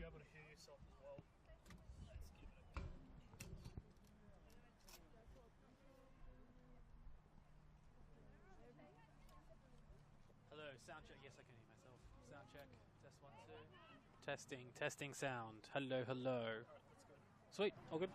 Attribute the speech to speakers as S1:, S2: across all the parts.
S1: be able to hear yourself as well. Let's give it a go. Hello, sound check. Yes, I can hear myself. Sound check. Test 1, 2. Testing sound. Hello. Alright, that's good. Sweet, all good.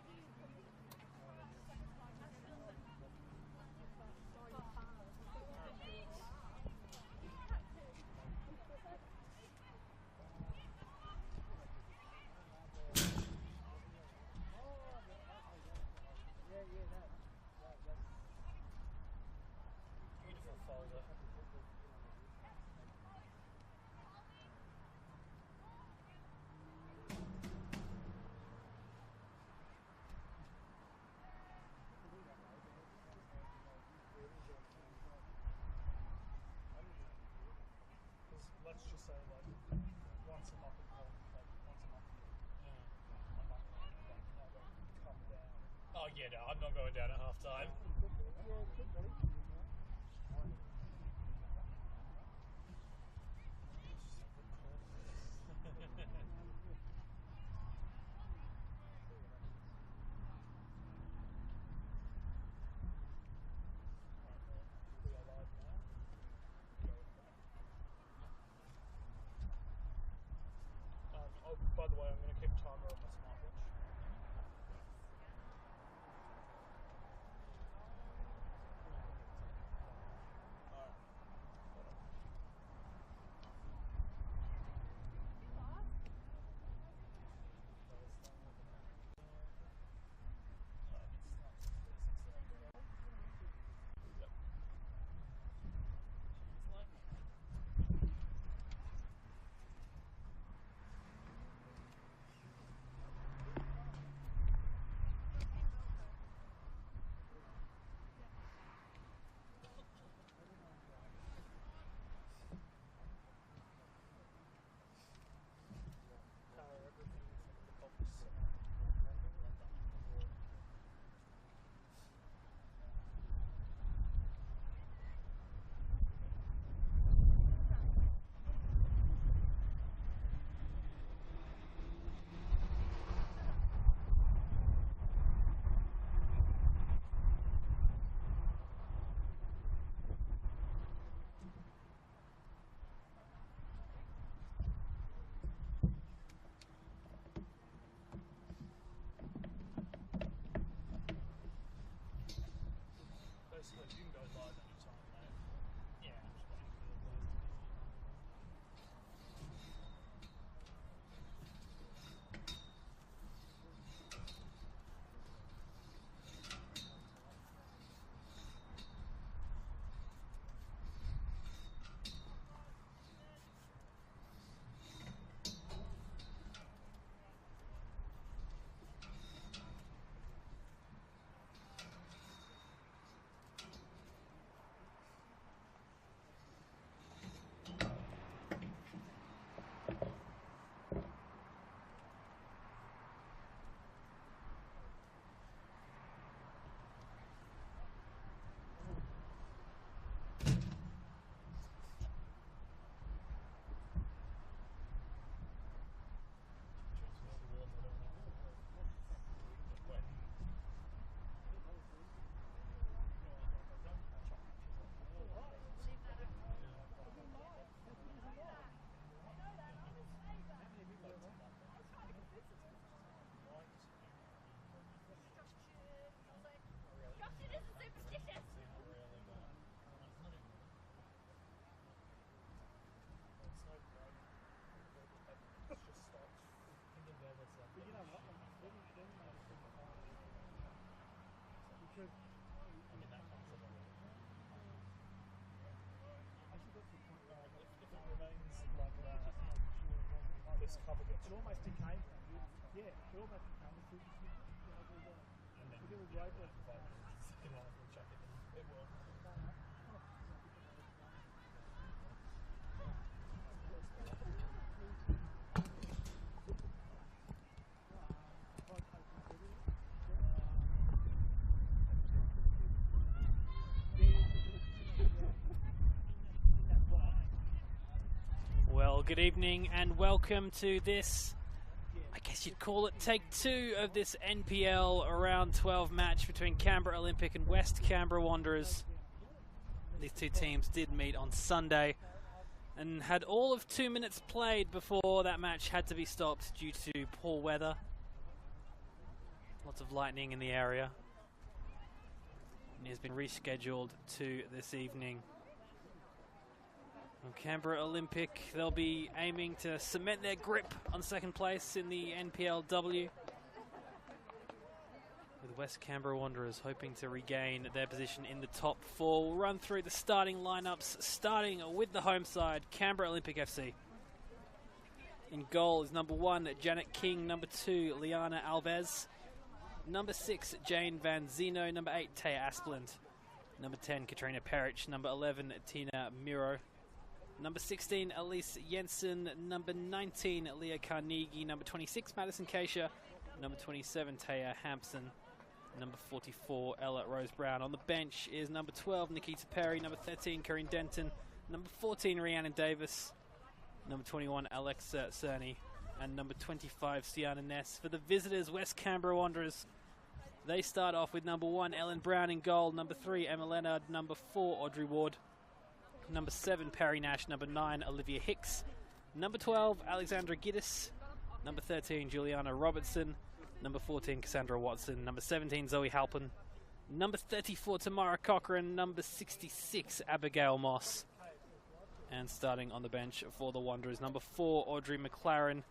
S1: Beautiful folder. Let's just say like once a month, come down. Oh yeah, no, I'm not going down at half time. Oh, by the way, I'm going to keep a timer on my smartwatch. Basically, you can go live anytime, mate. Yeah, I'm just waiting for the guys to be if it remains like that, this cover gets
S2: It almost decayed. Yeah, it almost decayed.
S1: and then
S2: It was right there.
S1: 5 minutes, second life will chuck it in. It will. Well, good evening and welcome to this I guess you'd call it take 2 of this NPL round 12 match between Canberra Olympic and West Canberra Wanderers. These two teams did meet on Sunday and had all of 2 minutes played before that match had to be stopped due to poor weather. Lots of lightning in the area. And it has been rescheduled to this evening. Well, Canberra Olympic, they'll be aiming to cement their grip on second place in the NPLW. With West Canberra Wanderers hoping to regain their position in the top 4. We'll run through the starting lineups, starting with the home side, Canberra Olympic FC. In goal is number 1, Janet King. Number 2, Liana Alves. Number 6, Jane Van Zeno. Number 8, Taya Asplund. Number 10, Katrina Perich. Number 11, Tina Miro. Number 16, Elise Jensen. Number 19, Leah Carnegie. Number 26, Madison Keisha. Number 27, Taya Hampson. Number 44, Ella Rose Brown. On the bench is number 12, Nikita Perry. Number 13, Corinne Denton. Number 14, Rhiannon Davis. Number 21, Alexa Cerny. And number 25, Sienna Ness. For the visitors, West Canberra Wanderers, they start off with number 1, Ellen Brown in goal. Number 3, Emma Leonard. Number 4, Audrey Ward. Number 7, Perry Nash. Number 9, Olivia Hicks. Number 12, Alexandra Giddis. Number 13, Juliana Robertson. Number 14, Cassandra Watson. Number 17, Zoe Halpin. Number 34, Tamara Cochran. Number 66, Abigail Moss. And starting on the bench for the Wanderers, number 4, Audrey McLaren.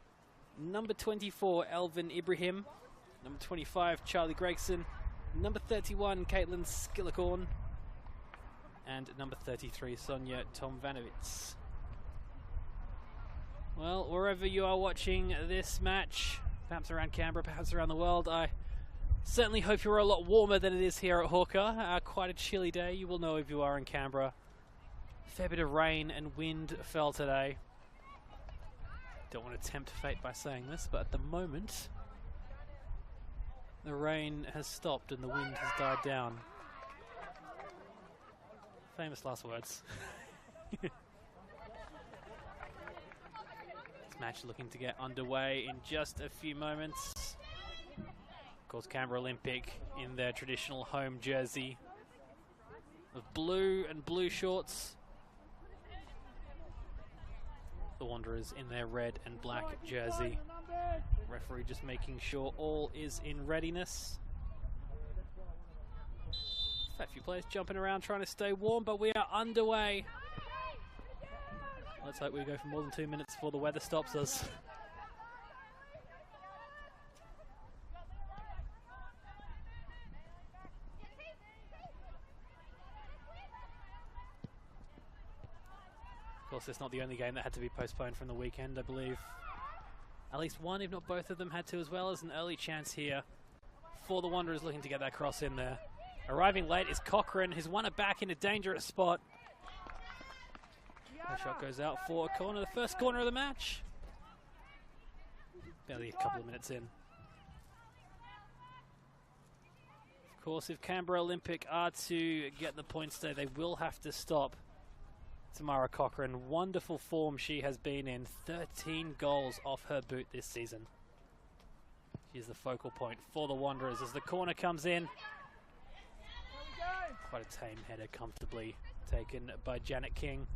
S1: Number 24, Elvin Ibrahim. Number 25, Charlie Gregson. Number 31, Caitlin Skillicorn. And number 33, Sonia Tomvanovits. Well, wherever you are watching this match, perhaps around Canberra, perhaps around the world, I certainly hope you're a lot warmer than it is here at Hawker. Quite a chilly day, you will know if you are in Canberra. A fair bit of rain and wind fell today. Don't want to tempt fate by saying this, but at the moment, the rain has stopped and the wind has died down. Famous last words. This match looking to get underway in just a few moments. Of course, Canberra Olympic in their traditional home jersey of blue and blue shorts. The Wanderers in their red and black jersey. Referee just making sure all is in readiness. A few players jumping around trying to stay warm, but we are underway. Let's hope we go for more than 2 minutes before the weather stops us. Of course, it's not the only game that had to be postponed from the weekend. I believe at least one, if not both of them, had to, as well as an early chance here for the Wanderers looking to get that cross in there. Arriving late is Cochran, who's won it back in a dangerous spot. The shot goes out for a corner, the first corner of the match. Barely a couple of minutes in. Of course, if Canberra Olympic are to get the points there, they will have to stop Tamara Cochran. Wonderful form she has been in. 13 goals off her boot this season. She's the focal point for the Wanderers as the corner comes in. Quite a tame header, comfortably taken by Janet King.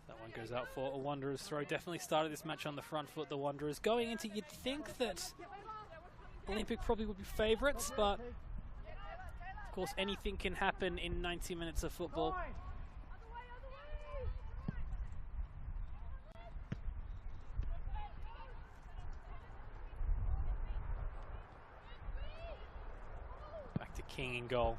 S1: That one goes out for a Wanderers throw. Definitely started this match on the front foot, the Wanderers. Going into, you'd think that Olympic probably would be favourites, but of course anything can happen in 90 minutes of football. King in goal.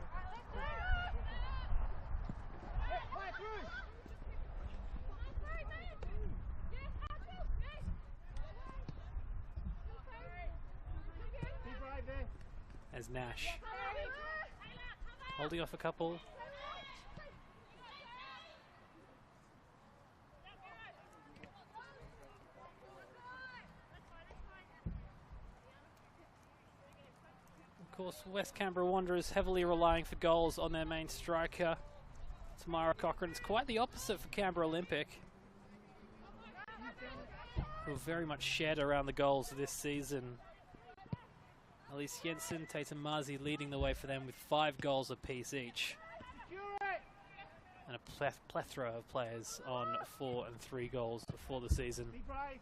S1: As Nash holding off a couple. Of course, West Canberra Wanderers heavily relying for goals on their main striker, Tamara Cochrane. It's quite the opposite for Canberra Olympic, who have very much shared around the goals this season. Elise Jensen, Tatum Marzi leading the way for them with 5 goals apiece each. And a plethora of players on 4 and 3 goals for the season.
S2: Be brave.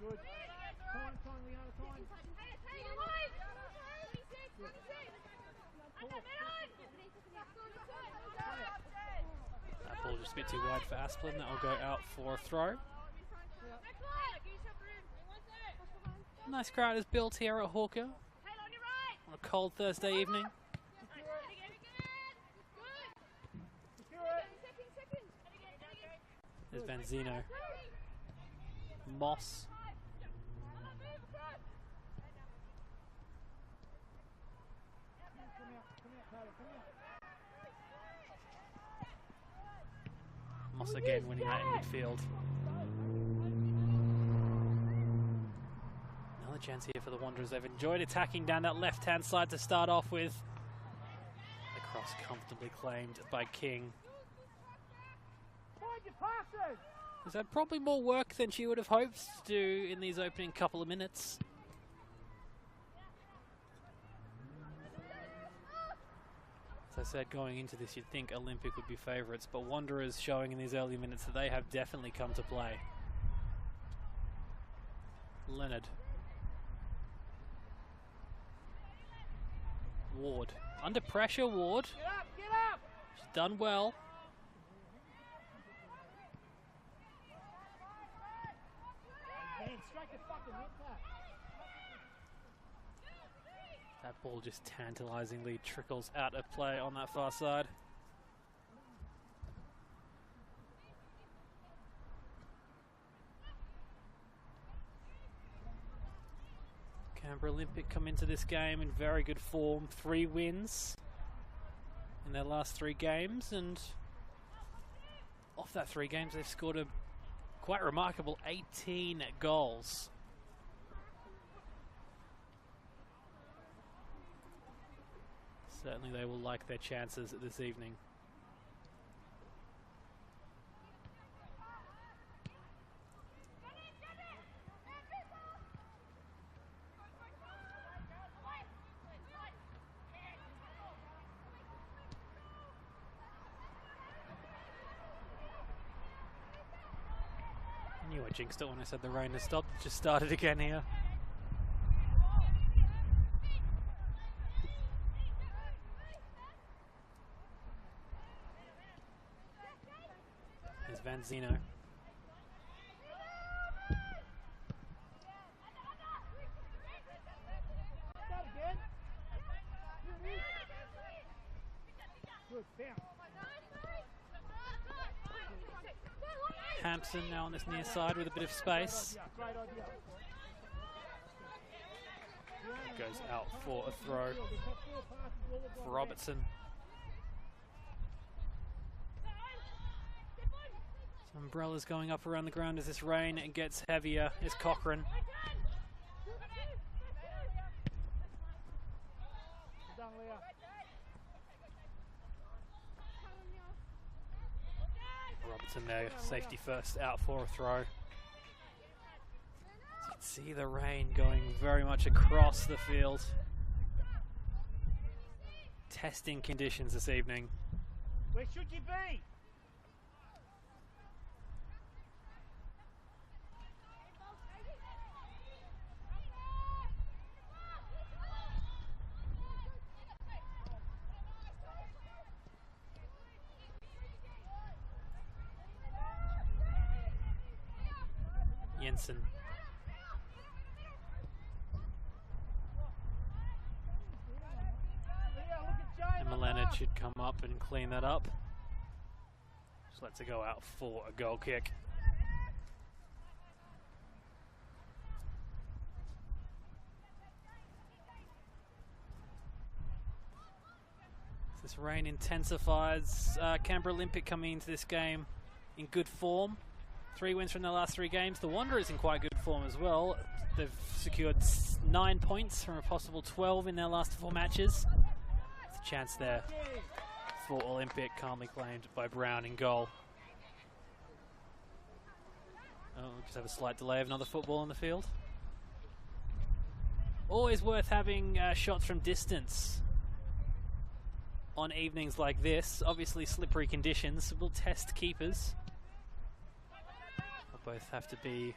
S2: Good. Time, Leona, time.
S1: That ball just a bit too wide for Asplin. That will go out for a throw. Nice crowd is built here at Hawker on a cold Thursday evening. There's Vanzino. Moss. Moss again winning that in midfield. Another chance here for the Wanderers. They've enjoyed attacking down that left-hand side to start off with. The cross comfortably claimed by King. He's had probably more work than she would have hoped to do in these opening couple of minutes. As I said, going into this, you'd think Olympic would be favourites, but Wanderers showing in these early minutes that they have definitely come to play. Leonard. Ward. Under pressure, Ward.
S2: Get up, get up!
S1: She's done well.
S2: Man, strike the fucking hit that.
S1: That ball just tantalisingly trickles out of play on that far side. Canberra Olympic come into this game in very good form. 3 wins in their last 3 games, and off that 3 games they've scored a quite remarkable 18 goals. Certainly they will like their chances this evening. I knew I jinxed it when I said the rain has stopped. It just started again here. There's Vanzino.
S2: Good, bounce.
S1: Hampson now on this near side with a bit of space.
S2: Great idea.
S1: Goes out for a throw for Robertson. Some umbrellas going up around the ground as this rain gets heavier. Is Cochrane.
S2: Well done, Leah.
S1: Robertson there, safety first, out for a throw. As you can see the rain going very much across the field. Testing conditions this evening.
S2: Where should you be?
S1: Jensen. Emma Leonard should come up and clean that up. Just lets it go out for a goal kick. As this rain intensifies, Canberra Olympic coming into this game in good form. 3 wins from their last 3 games. The Wanderers in quite good form as well. They've secured 9 points from a possible 12 in their last 4 matches. There's a chance there for Olympic, calmly claimed by Brown in goal. Oh, we'll just have a slight delay of another football in the field. Always worth having shots from distance on evenings like this. Obviously slippery conditions will test keepers. They'll both have to be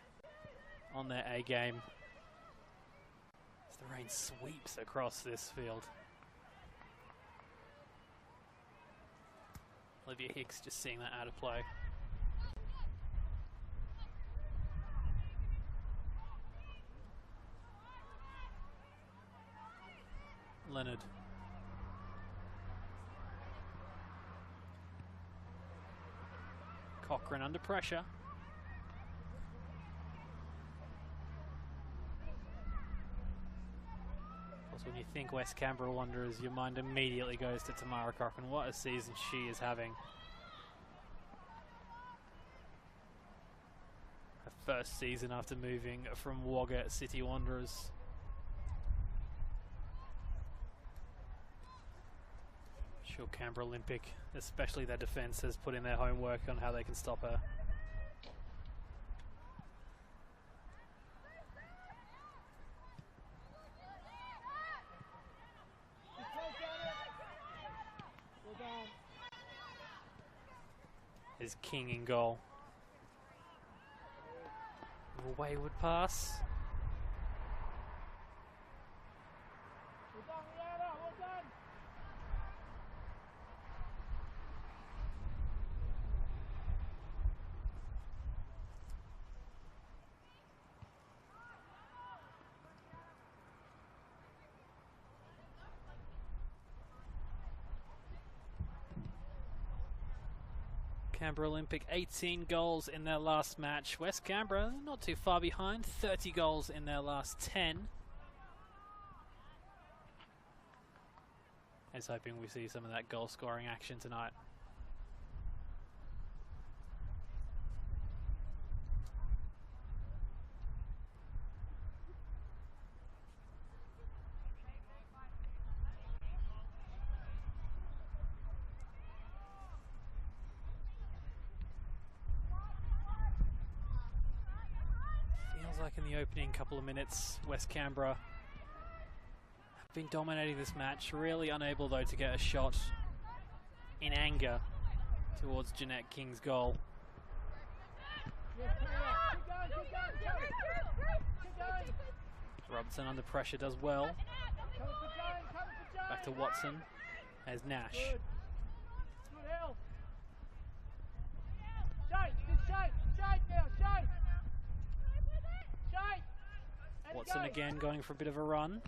S1: on their A game as the rain sweeps across this field. Olivia Hicks just seeing that out of play. Leonard. Cochrane under pressure. Of course, when you think West Canberra Wanderers, your mind immediately goes to Tamara Cochrane. What a season she is having. Her first season after moving from Wagga City Wanderers. Sure, Canberra Olympic, especially their defence, has put in their homework on how they can stop her. Is King in goal. A wayward pass. Canberra Olympic 18 goals in their last match. West Canberra not too far behind, 30 goals in their last 10. I was hoping we see some of that goal scoring action tonight. Like in the opening couple of minutes, West Canberra have been dominating this match, really unable though to get a shot in anger towards Jeanette King's goal. Robertson under pressure does well. Back to Watson as Nash. Watson again going for a bit of a run.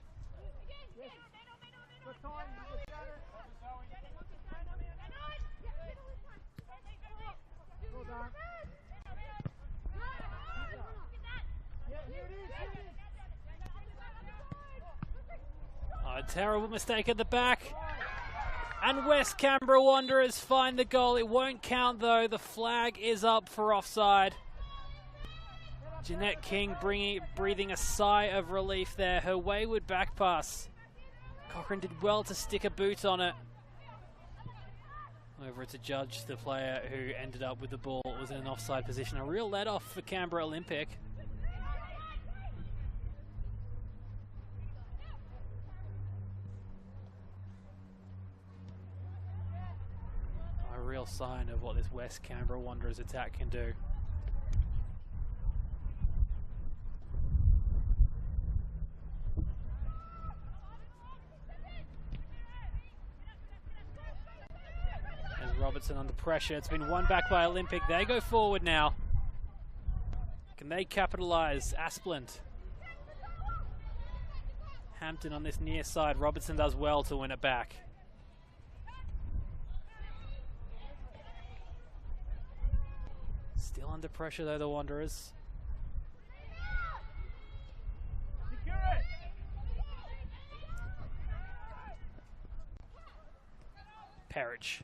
S1: Oh, a terrible mistake at the back. And West Canberra Wanderers find the goal. It won't count though. The flag is up for offside. Jeanette King breathing a sigh of relief there. Her wayward back pass. Cochrane did well to stick a boot on it. Over to judge the player who ended up with the ball was in an offside position. A real let-off for Canberra Olympic. A real sign of what this West Canberra Wanderers attack can do. Robertson under pressure. It's been won back by Olympic. They go forward now. Can they capitalise? Asplund. Hampton on this near side. Robertson does well to win it back. Still under pressure though, the Wanderers. Perich.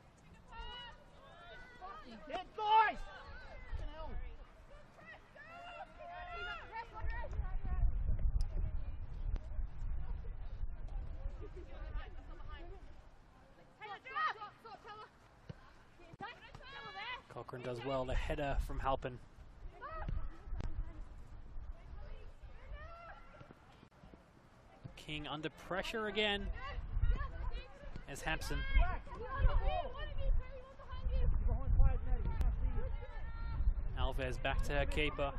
S1: Cochrane does well. The header from Halpin. King under pressure again. As Hampson. Alves back to her keeper.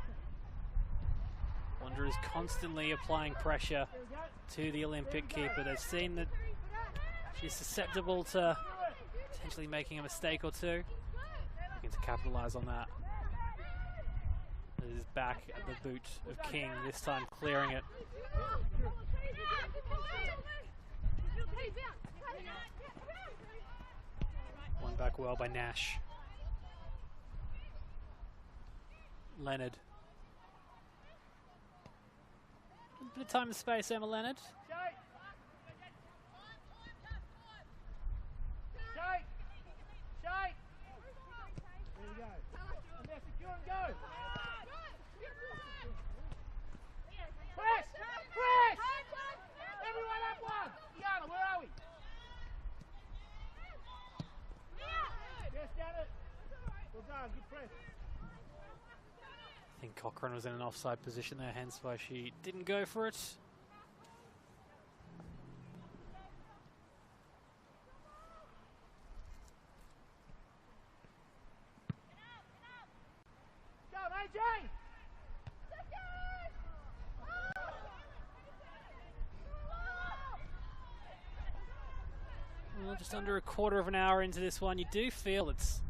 S1: Wanderers constantly applying pressure to the Olympic keeper. They've seen that she's susceptible to potentially making a mistake or two. Looking to capitalise on that. It is back at the boot of King, this time clearing it. One back well by Nash. Leonard. A bit of time and space, Emma Leonard. I think Cochrane was in an offside position there, hence why she didn't go for it. Well, just under a quarter of an hour into this one, you do feel it's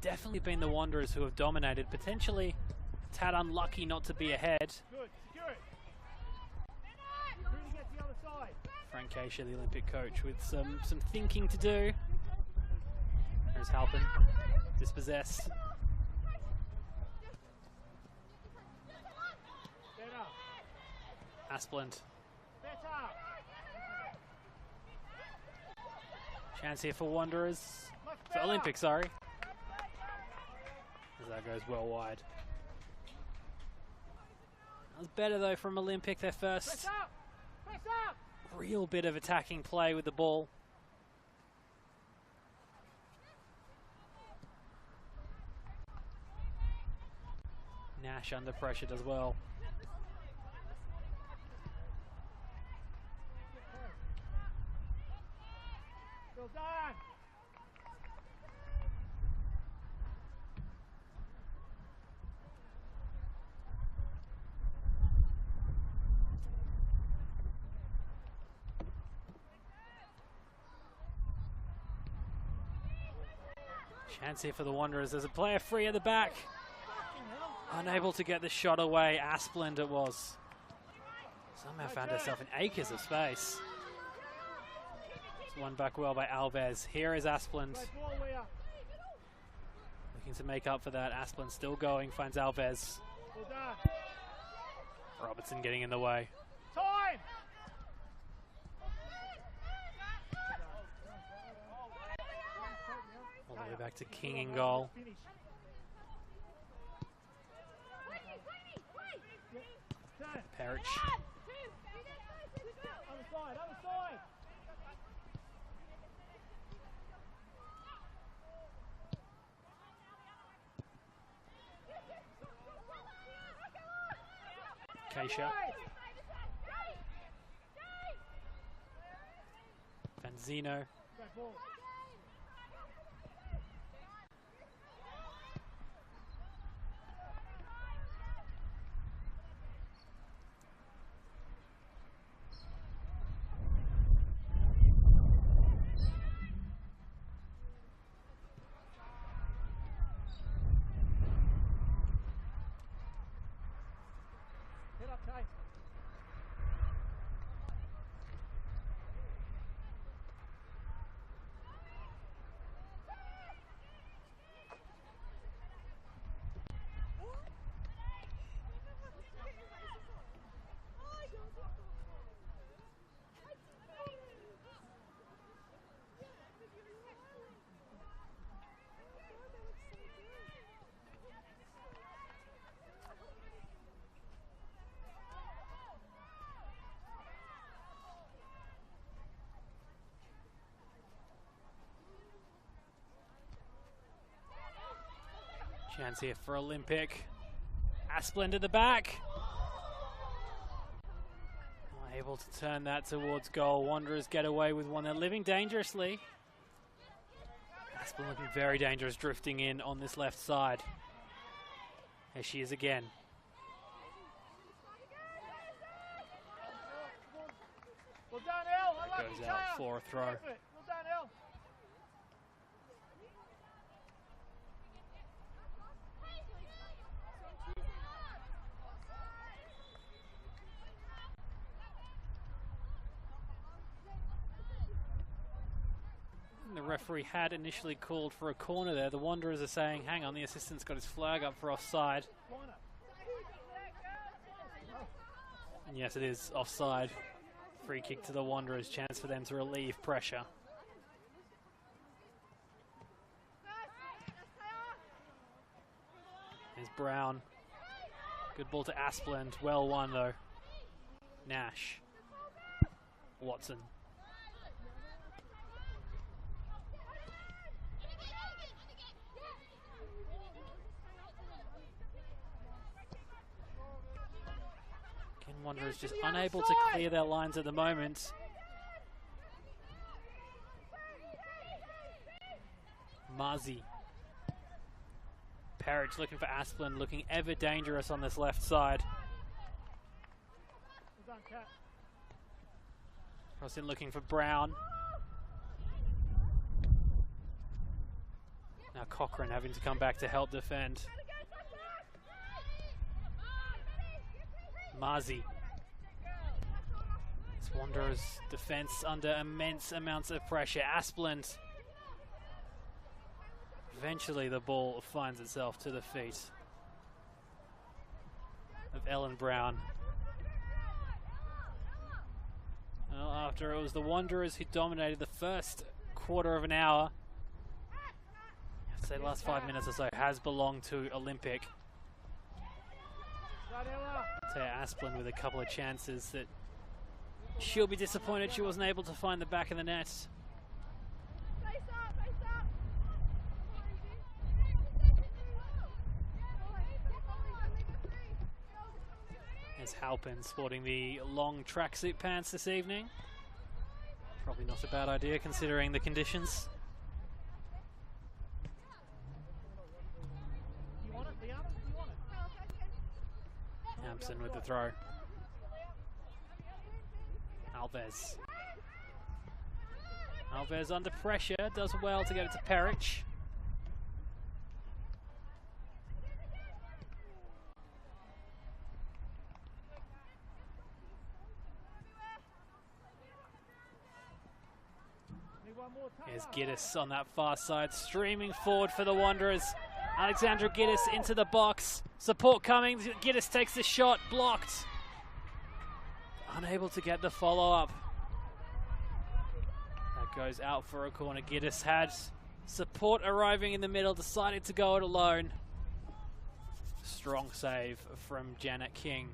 S1: definitely been the Wanderers who have dominated, potentially a tad unlucky not to be ahead. Frank Keisha, the Olympic coach, with some thinking to do. There's Halpin, dispossessed. Asplund. Chance here for Wanderers. For Olympic, sorry. As that goes well wide. That was better though from Olympic, their first real bit of attacking play with the ball. Nash under pressure does well.
S2: Well done.
S1: Chance here for the Wanderers. There's a player free at the back. Unable to get the shot away. Asplund it was. Somehow found herself in acres of space. It's one back well by Alves. Here is Asplund. Looking to make up for that. Asplund still going. Finds Alves. Robertson getting in the way.
S2: Time.
S1: All the way back to King in goal. Perich.
S2: Other side, other side.
S1: Keisha. Vanzino. Chance here for Olympic. Asplund to the back. Not able to turn that towards goal. Wanderers get away with one. They're living dangerously. Asplund looking very dangerous, drifting in on this left side. There she is again. Goes out for a throw. The referee had initially called for a corner there. The Wanderers are saying, hang on, the assistant's got his flag up for offside. And yes, it is offside. Free kick to the Wanderers, chance for them to relieve pressure. There's Brown. Good ball to Asplund. Well won though. Nash. Watson. Wanderers just unable to clear their lines at the moment. Marzi. Parrish looking for Asplund, looking ever dangerous on this left side. Cross in looking for Brown. Now Cochrane having to come back to help defend. Marzi. This Wanderers defence under immense amounts of pressure. Asplund. Eventually the ball finds itself to the feet of Ellen Brown. Well, after it was the Wanderers who dominated the first quarter of an hour, I'd say the last 5 minutes or so has belonged to Olympic. Taya Asplund with a couple of chances that she'll be disappointed she wasn't able to find the back of the net. There's Halpin sporting the long tracksuit pants this evening. Probably not a bad idea considering the conditions. Hampson with the throw. Alves. Alves under pressure, does well to get it to Parrish. Here's Giddis on that far side, streaming forward for the Wanderers. Alexandra Giddis into the box. Support coming. Giddis takes the shot, blocked. Unable to get the follow-up. That goes out for a corner. Giddis had support arriving in the middle, decided to go it alone. Strong save from Janet King.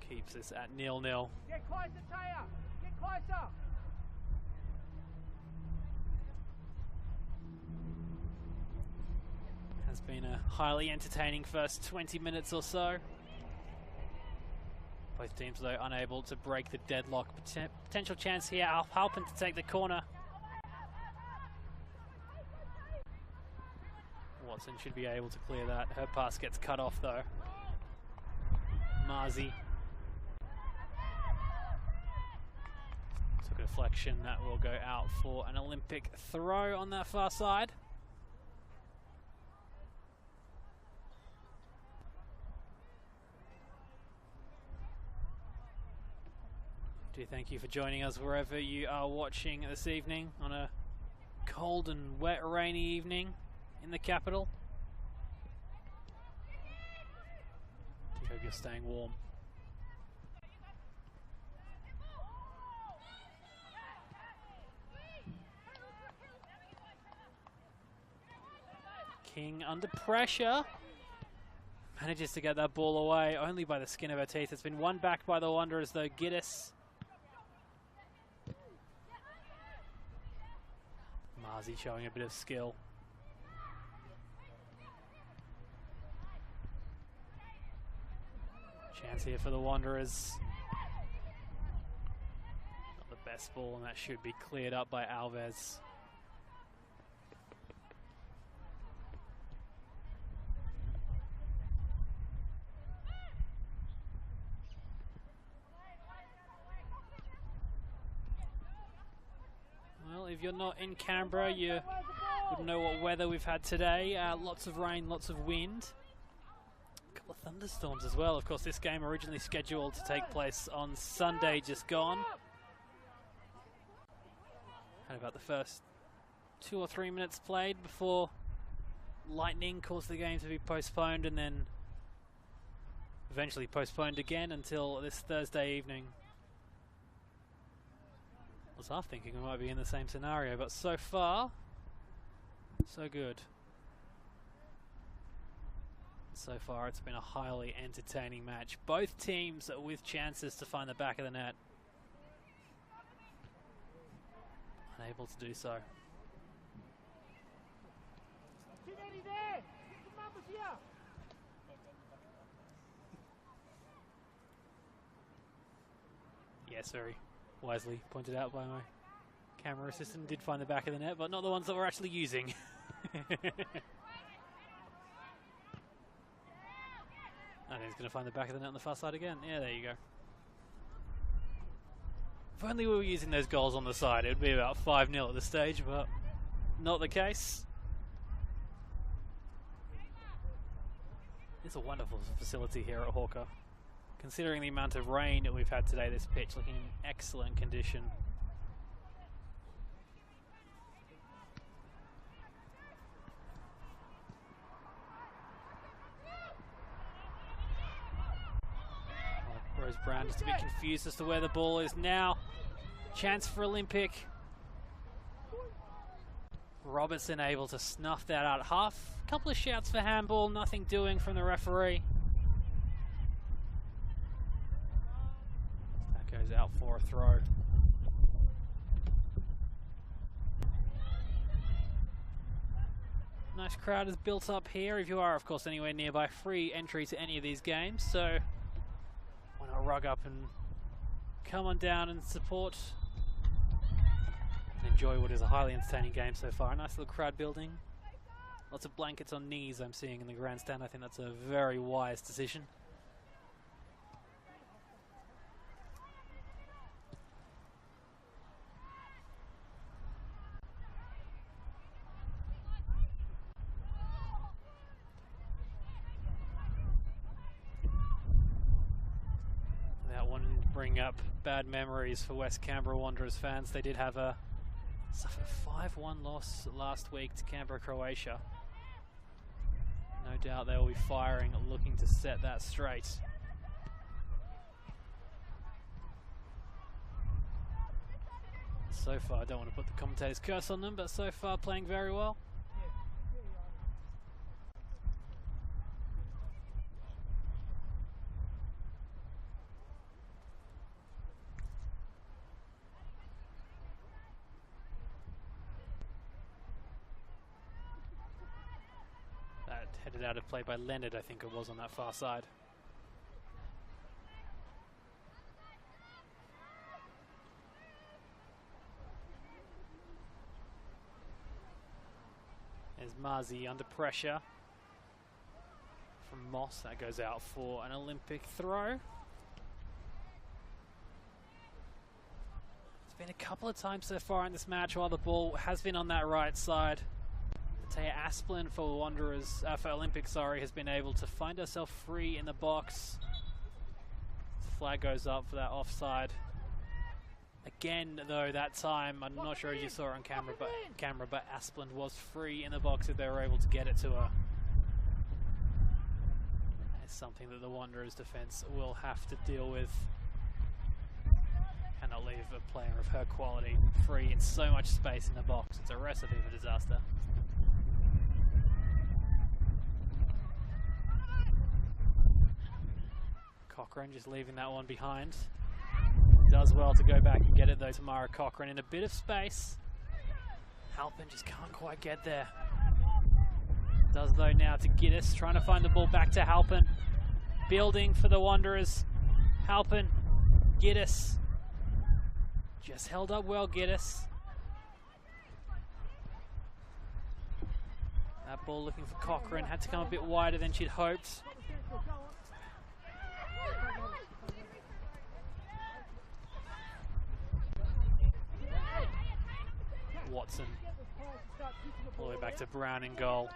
S1: Keeps us at 0-0.
S2: Get closer, Taya. Get closer.
S1: Has been a highly entertaining first 20 minutes or so. Both teams, though, unable to break the deadlock. Potential chance here. Halpin to take the corner. Watson should be able to clear that. Her pass gets cut off, though. Marzi. Took a deflection. That will go out for an Olympic throw on that far side. Thank you for joining us wherever you are watching this evening on a cold and wet, rainy evening in the capital. I hope you're staying warm. King under pressure. Manages to get that ball away only by the skin of her teeth. It's been won back by the Wanderers though. Giddis. Marzi showing a bit of skill. chance here for the Wanderers. Not the best ball, and that should be cleared up by Alves. Well, if you're not in Canberra, you wouldn't know what weather we've had today. Lots of rain, lots of wind. A couple of thunderstorms as well. Of course, this game originally scheduled to take place on Sunday, just gone. Had about the first 2 or 3 minutes played before lightning caused the game to be postponed, and then eventually postponed again until this Thursday evening. I was half thinking we might be in the same scenario, but so far, so good. So far, it's been a highly entertaining match. Both teams with chances to find the back of the net. Unable to do so. Yes, very wisely pointed out by my camera assistant. Did find the back of the net, but not the ones that we're actually using. I think he's going to find the back of the net on the far side again. Yeah, there you go. If only we were using those goals on the side, it would be about 5-0 at this stage, but not the case. It's a wonderful facility here at Hawker. Considering the amount of rain that we've had today, this pitch looking in excellent condition. Rose Brown just a bit confused as to where the ball is now. Chance for Olympic. Robertson able to snuff that out half. Couple of shouts for handball, nothing doing from the referee. That goes out for a throw. Nice crowd is built up here. If you are, of course, anywhere nearby, free entry to any of these games. So why not rug up and come on down and support and enjoy what is a highly entertaining game so far. A nice little crowd building. Lots of blankets on knees I'm seeing in the grandstand. I think that's a very wise decision. That one bring up bad memories for West Canberra Wanderers fans. They did have a suffered a 5-1 loss last week to Canberra, Croatia. No doubt they will be firing, looking to set that straight. So far, I don't want to put the commentator's curse on them, but so far playing very well. Headed out of play by Leonard, I think it was, on that far side. There's Marzi under pressure from Moss. That goes out for an Olympic throw. It's been a couple of times so far in this match while the ball has been on that right side. Taya Asplin for Wanderers, for Olympic, sorry, has been able to find herself free in the box. The flag goes up for that offside. Again, though, that time, I'm not sure if you saw it on camera, but Asplin was free in the box if they were able to get it to her. It's something that the Wanderers defence will have to deal with. Cannot leave a player of her quality free in so much space in the box. It's a recipe for disaster. Cochrane just leaving that one behind. Does well to go back and get it though. Tamara Cochrane in a bit of space. Halpin just can't quite get there. Does though now to Giddis, trying to find the ball back to Halpin. Building for the Wanderers. Halpin, Giddis. Just held up well, Giddis. That ball looking for Cochrane. Had to come a bit wider than she'd hoped. Watson. All the way back to Brown in goal.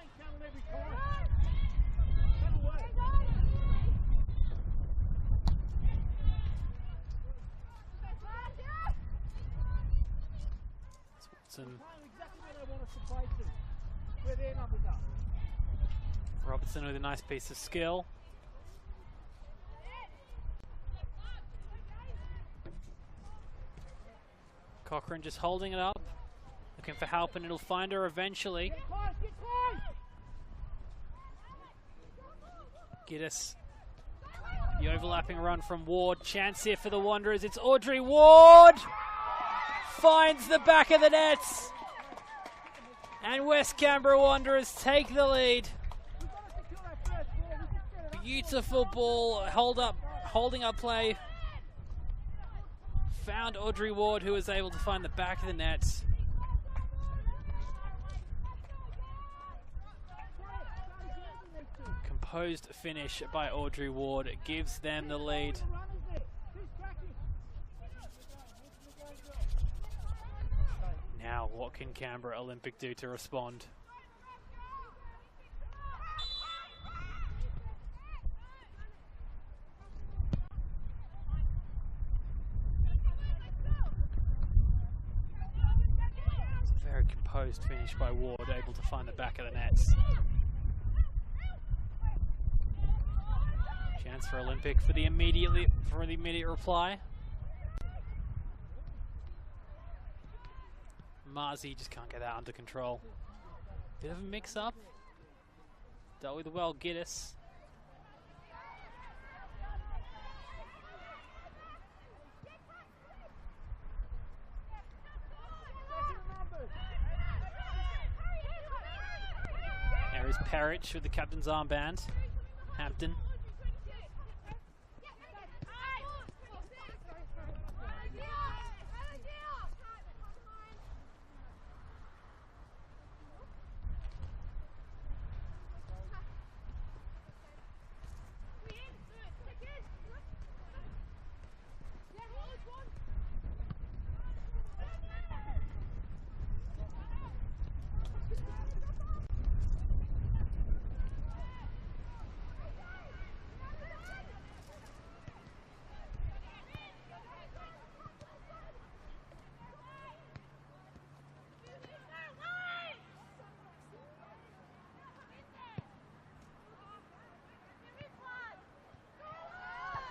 S1: Watson. Robertson with a nice piece of skill. Cochrane just holding it up. Looking for Halpin, it'll find her eventually. Giddis. The overlapping run from Ward. Chance here for the Wanderers. It's Audrey Ward! Finds the back of the nets. And West Canberra Wanderers take the lead. Beautiful ball, holding up play. Found Audrey Ward, who was able to find the back of the nets. Composed finish by Audrey Ward gives them the lead. Now, what can Canberra Olympic do to respond? It's a very composed finish by Ward, able to find the back of the nets. Chance for Olympic for the immediate reply. Marzi just can't get that under control. Bit of a mix-up. Dealt with well, Giddis. There is Parrish with the captain's armband. Hampton.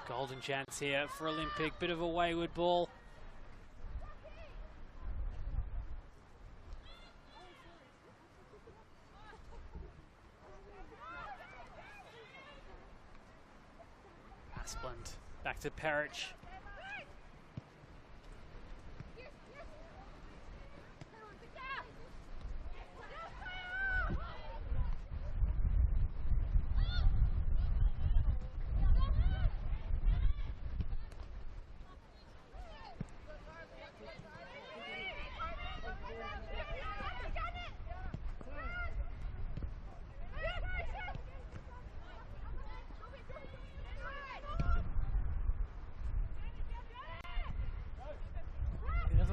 S1: Golden chance here for Olympic. Bit of a wayward ball. Asplund back to Parrish.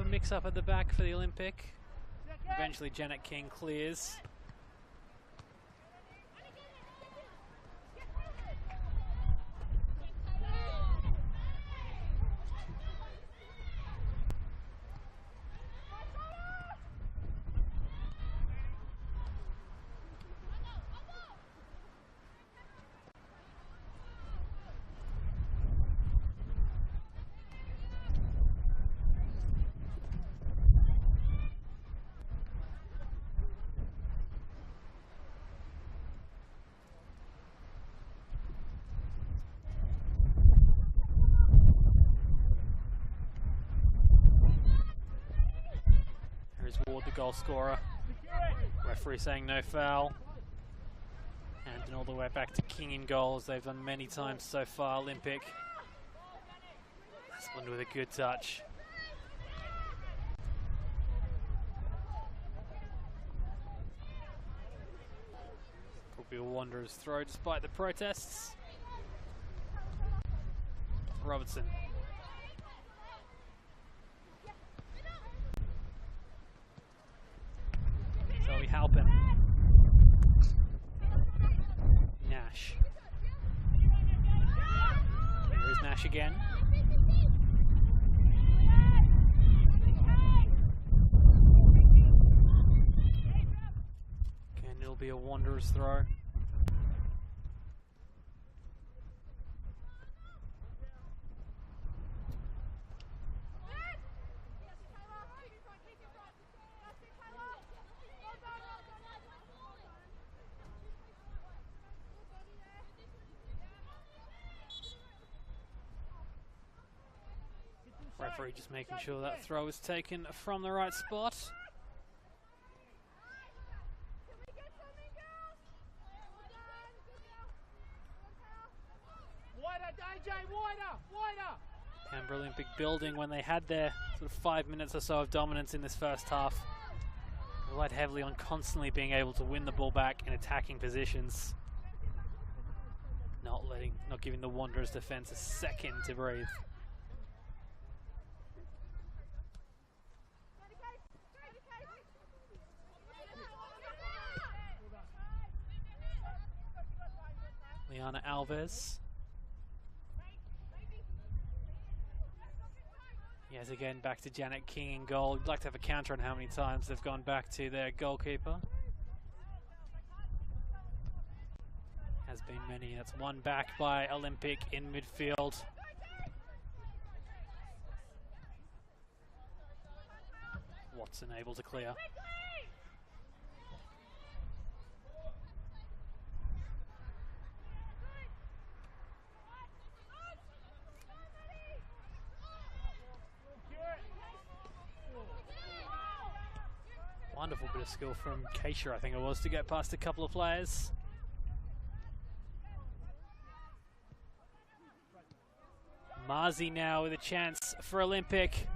S1: Mix up at the back for the Olympic. Eventually Janet King clears. Ward, the goal scorer. Referee saying no foul. And all the way back to King in goal, as they've done many times so far, Olympic. Asplund with a good touch. Could be a Wanderers throw despite the protests. Robertson. Zoe Halpin. Nash. Here is Nash again. Again, it'll be a Wanderers throw. Referee just making sure that throw is taken from the right spot. Canberra Olympic building when they had their sort of 5 minutes or so of dominance in this first half. Relied heavily on constantly being able to win the ball back in attacking positions. Not giving the Wanderers defence a second to breathe. Liana Alves. Yes, again, back to Janet King in goal. You'd like to have a counter on how many times they've gone back to their goalkeeper. Has been many. That's one back by Olympic in midfield. Watson able to clear. Wonderful bit of skill from Keisha, I think it was, to get past a couple of players. Marzi now with a chance for Olympic.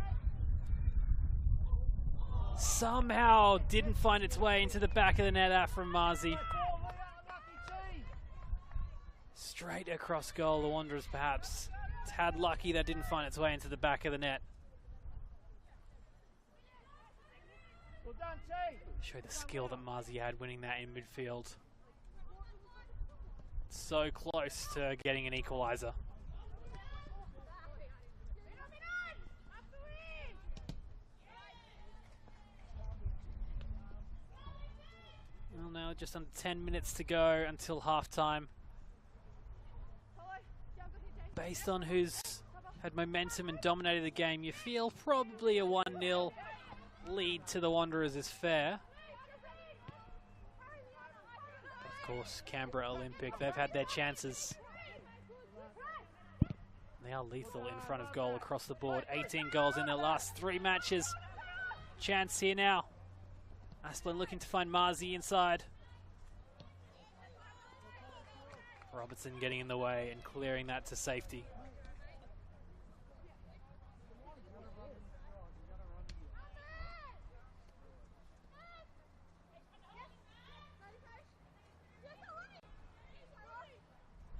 S1: Somehow didn't find its way into the back of the net out from Marzi. Straight across goal, the Wanderers perhaps tad lucky that didn't find its way into the back of the net. Show the skill that Marzi had winning that in midfield. So close to getting an equalizer. Well, now just under 10 minutes to go until half-time. Based on who's had momentum and dominated the game, you feel probably a 1-0 lead to the Wanderers is fair. Of course, Canberra Olympic, they've had their chances. They are lethal in front of goal across the board. 18 goals in their last 3 matches. Chance here now. Asplund looking to find Marzi inside. Robertson getting in the way and clearing that to safety.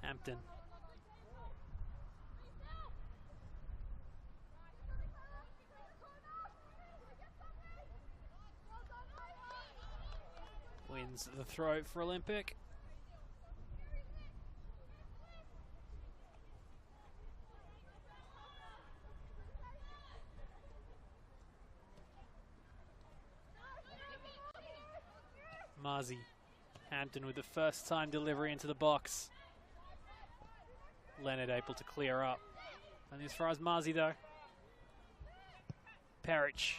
S1: Hampton. Wins the throw for Olympic. Marzi. Hampton with the first time delivery into the box. Leonard able to clear up. And as far as Marzi though. Perich.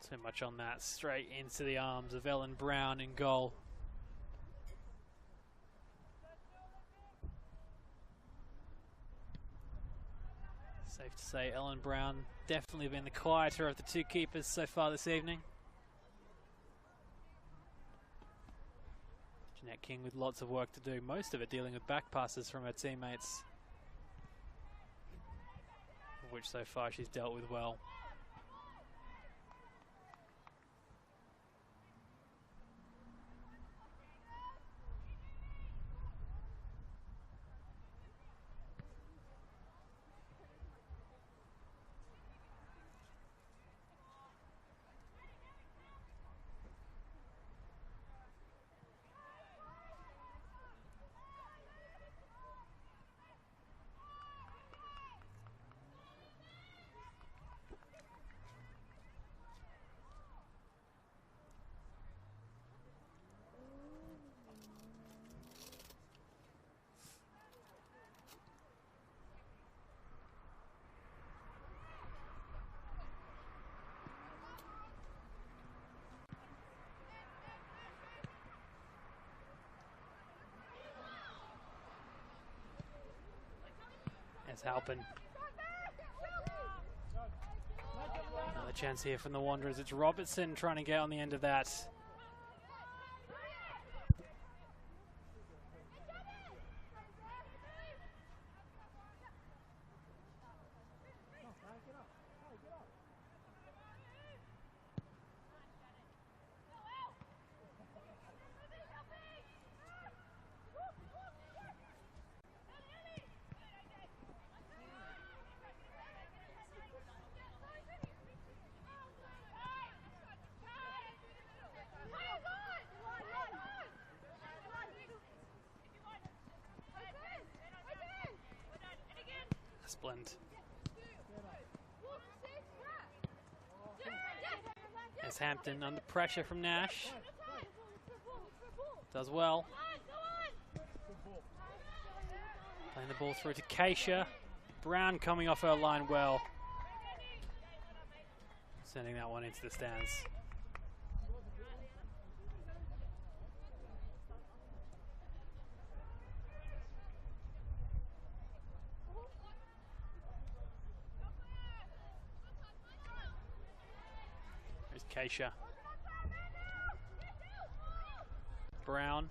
S1: Too much on that. Straight into the arms of Ellen Brown in goal. Safe to say Ellen Brown definitely been the quieter of the two keepers so far this evening. Jeanette King with lots of work to do, most of it dealing with back passes from her teammates. which so far she's dealt with well. As Halpin. Another chance here from the Wanderers. It's Robertson trying to get on the end of that. Blend. As Hampton under pressure from Nash. Does well. Playing the ball through to Keisha. Brown coming off her line well. Sending that one into the stands. Keisha. Brown.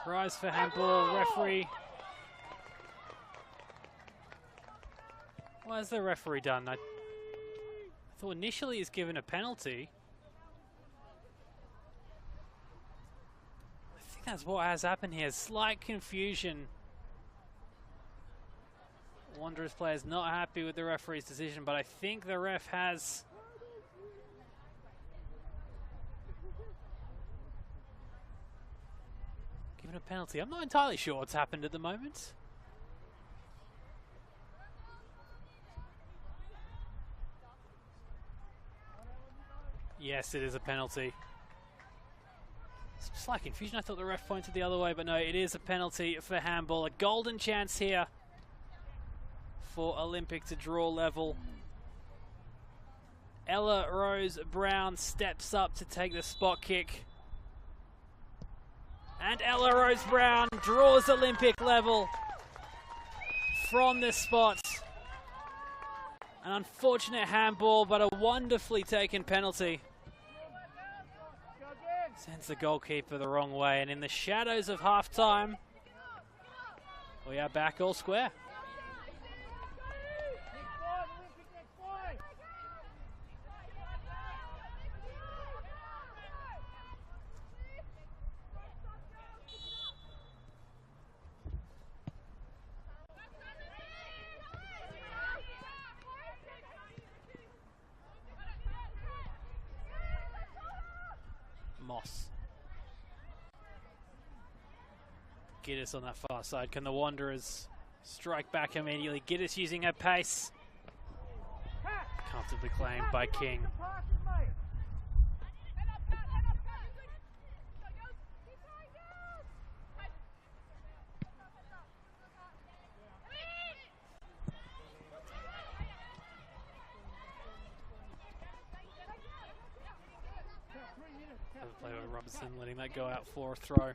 S1: Cries for handball. Referee. What has the referee done? I thought initially he's given a penalty. I think that's what has happened here. Slight confusion. Wanderers players not happy with the referee's decision, but I think the ref has given a penalty. I'm not entirely sure what's happened at the moment. Yes, it is a penalty. Some slight confusion. I thought the ref pointed the other way, but no, it is a penalty for handball. A golden chance here for Olympic to draw level. Ella Rose Brown steps up to take the spot kick. And Ella Rose Brown draws Olympic level from this spot. An unfortunate handball, but a wonderfully taken penalty. Sends the goalkeeper the wrong way, and in the shadows of half-time, we are back all square. Moss. Giddis on that far side. Can the Wanderers strike back immediately? Giddis using her pace. Comfortably claimed by King. Play by Robinson, letting that go out for a throw.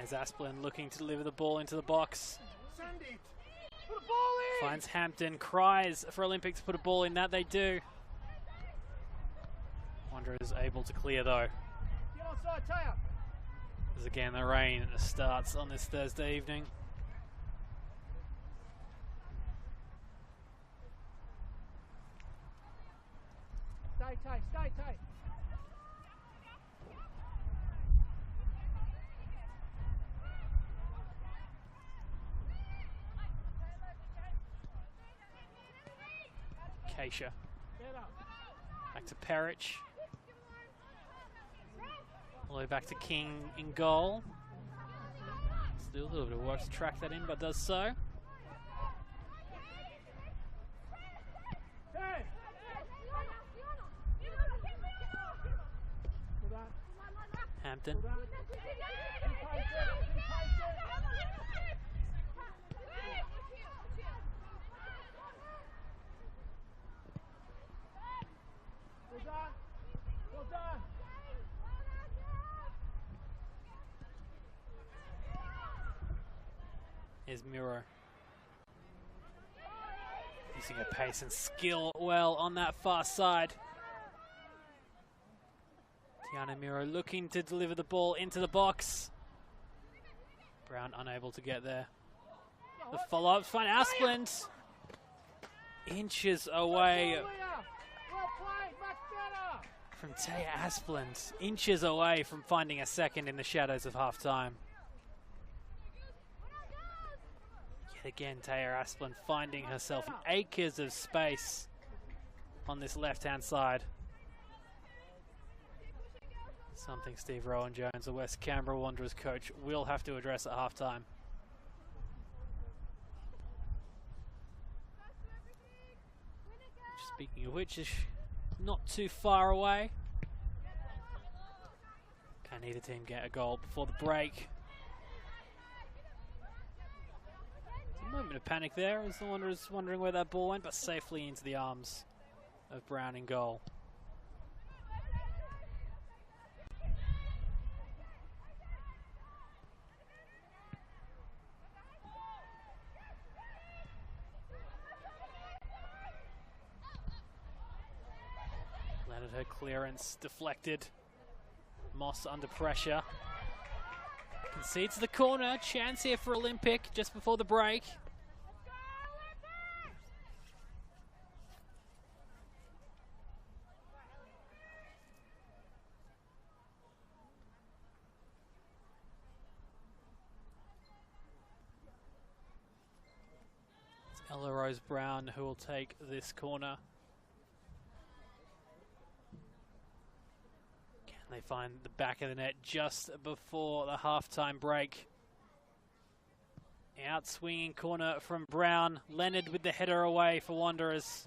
S1: Here's Asplin looking to deliver the ball into the box.
S2: Send it. Put a ball in.
S1: Finds Hampton, cries for Olympic to put a ball in. That they do. Wanderers able to clear though.
S2: Get offside, Taya.
S1: As again the rain starts on this Thursday evening.
S2: Stay, Tay, stay, Tay.
S1: Keisha.
S2: Better.
S1: Back to Perich. All the way back to King in goal. Still a little bit of work to track that in, but does so.
S2: Hey. Pull that.
S1: Hampton.
S2: Pull that. Be patient, be patient. Well done. Well done.
S1: Here's Miro. Using her pace and skill well on that far side. Tiana Miro looking to deliver the ball into the box. Brown unable to get there. The follow-up, find Asplund. Inches away
S2: Well played, much better.
S1: from Taya Asplund. Inches away from finding a second in the shadows of half-time. Yet again, Taya Asplund finding herself in acres of space on this left-hand side. Something Steve Rowan-Jones, the West Canberra Wanderers coach, will have to address at half-time. Speaking of which, is not too far away. Can either team get a goal before the break? A moment of panic there as the Wanderers wondering where that ball went, but safely into the arms of Brown in goal. Landed her clearance, deflected. Moss under pressure. Concedes the corner. Chance here for Olympic just before the break. It's Ella Rose Brown who will take this corner. They find the back of the net just before the halftime break. Out swinging corner from Brown. Leonard with the header away for Wanderers.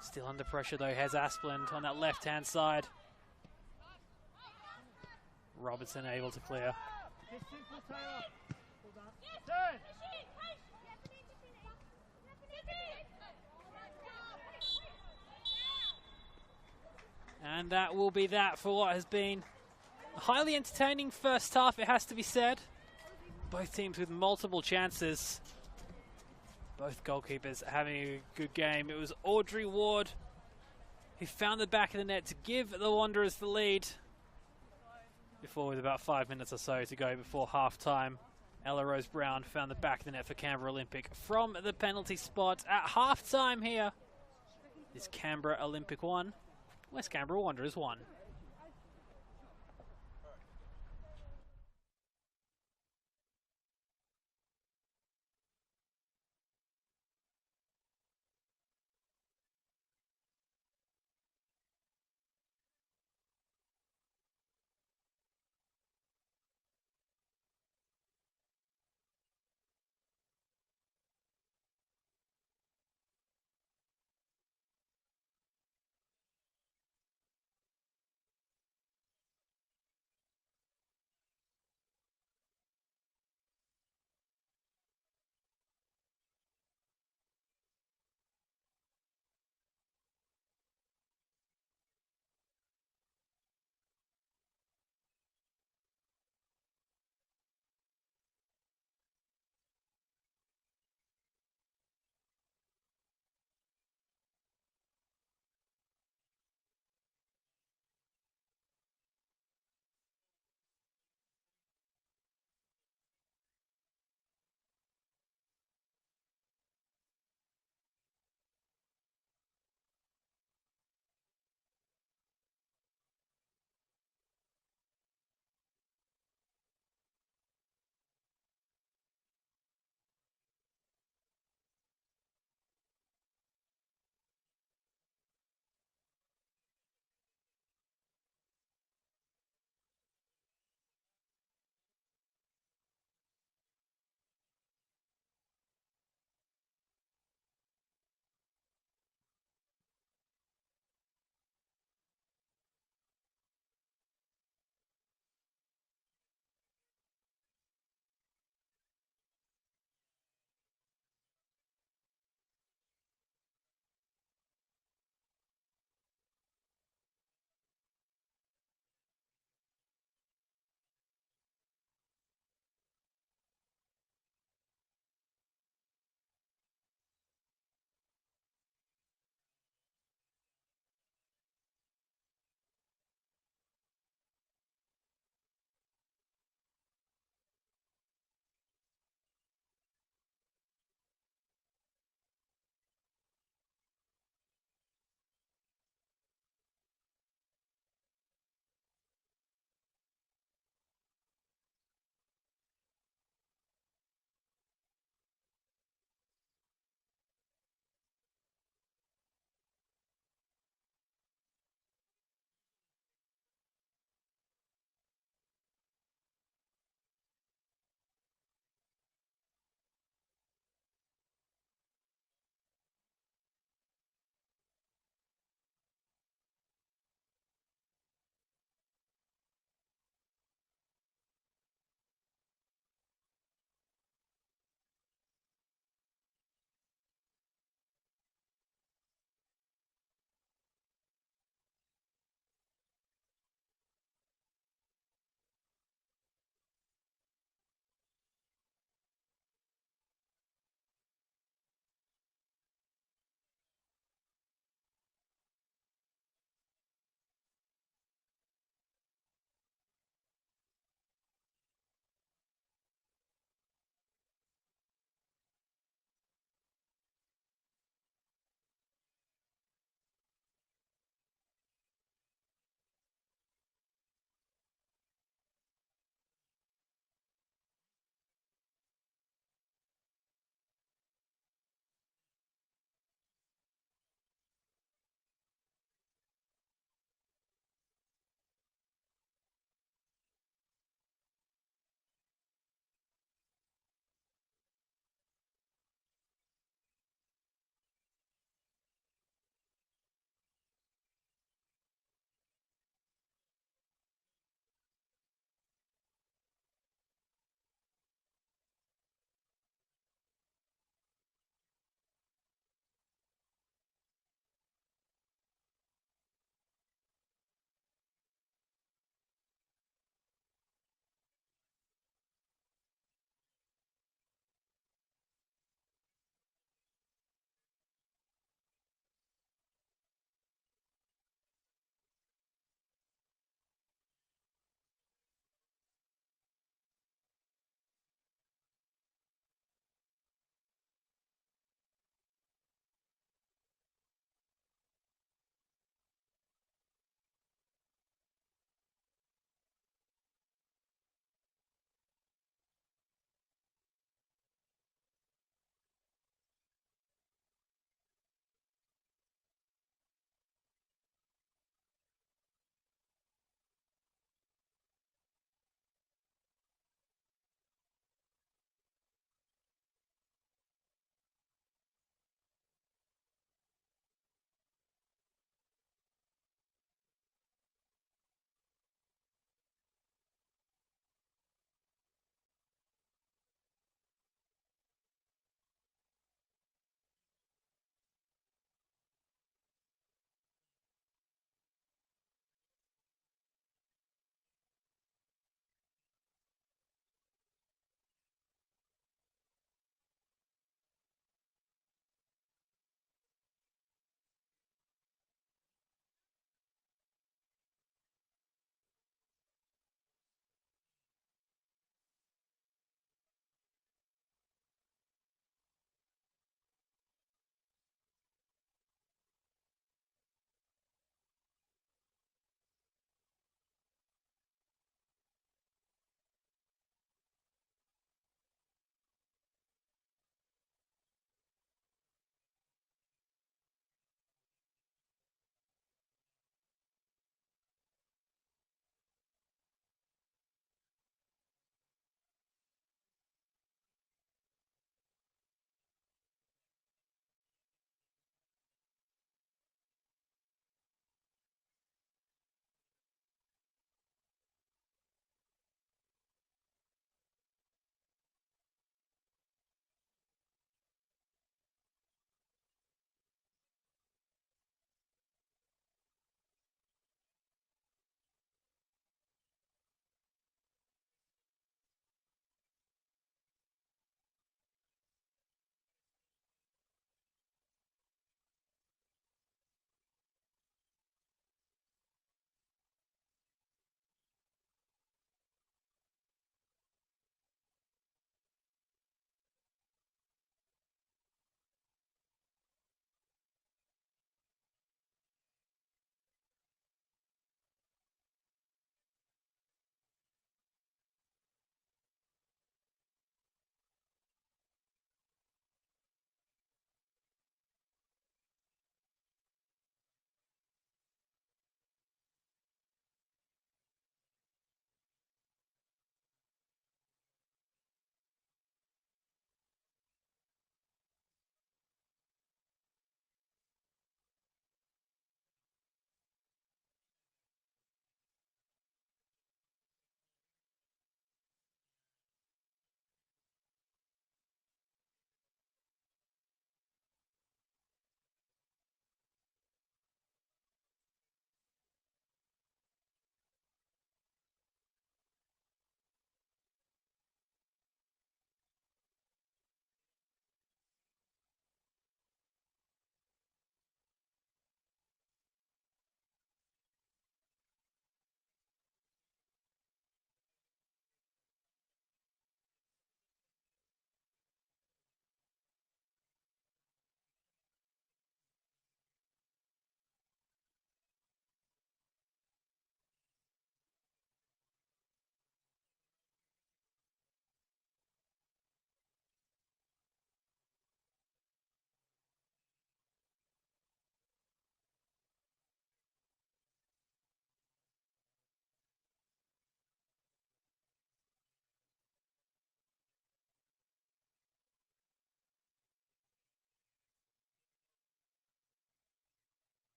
S1: Still under pressure though, has Asplund on that left-hand side. Robertson able to clear.
S2: Just simple, Taylor. Well done. Turn.
S1: And that will be that for what has been a highly entertaining first half, it has to be said. Both teams with multiple chances. Both goalkeepers having a good game. It was Audrey Ward who found the back of the net to give the Wanderers the lead. Before, with about 5 minutes or so to go before half-time, Ella Rose Brown found the back of the net for Canberra Olympic from the penalty spot. At half-time here is Canberra Olympic 1. West Canberra Wanderers 1.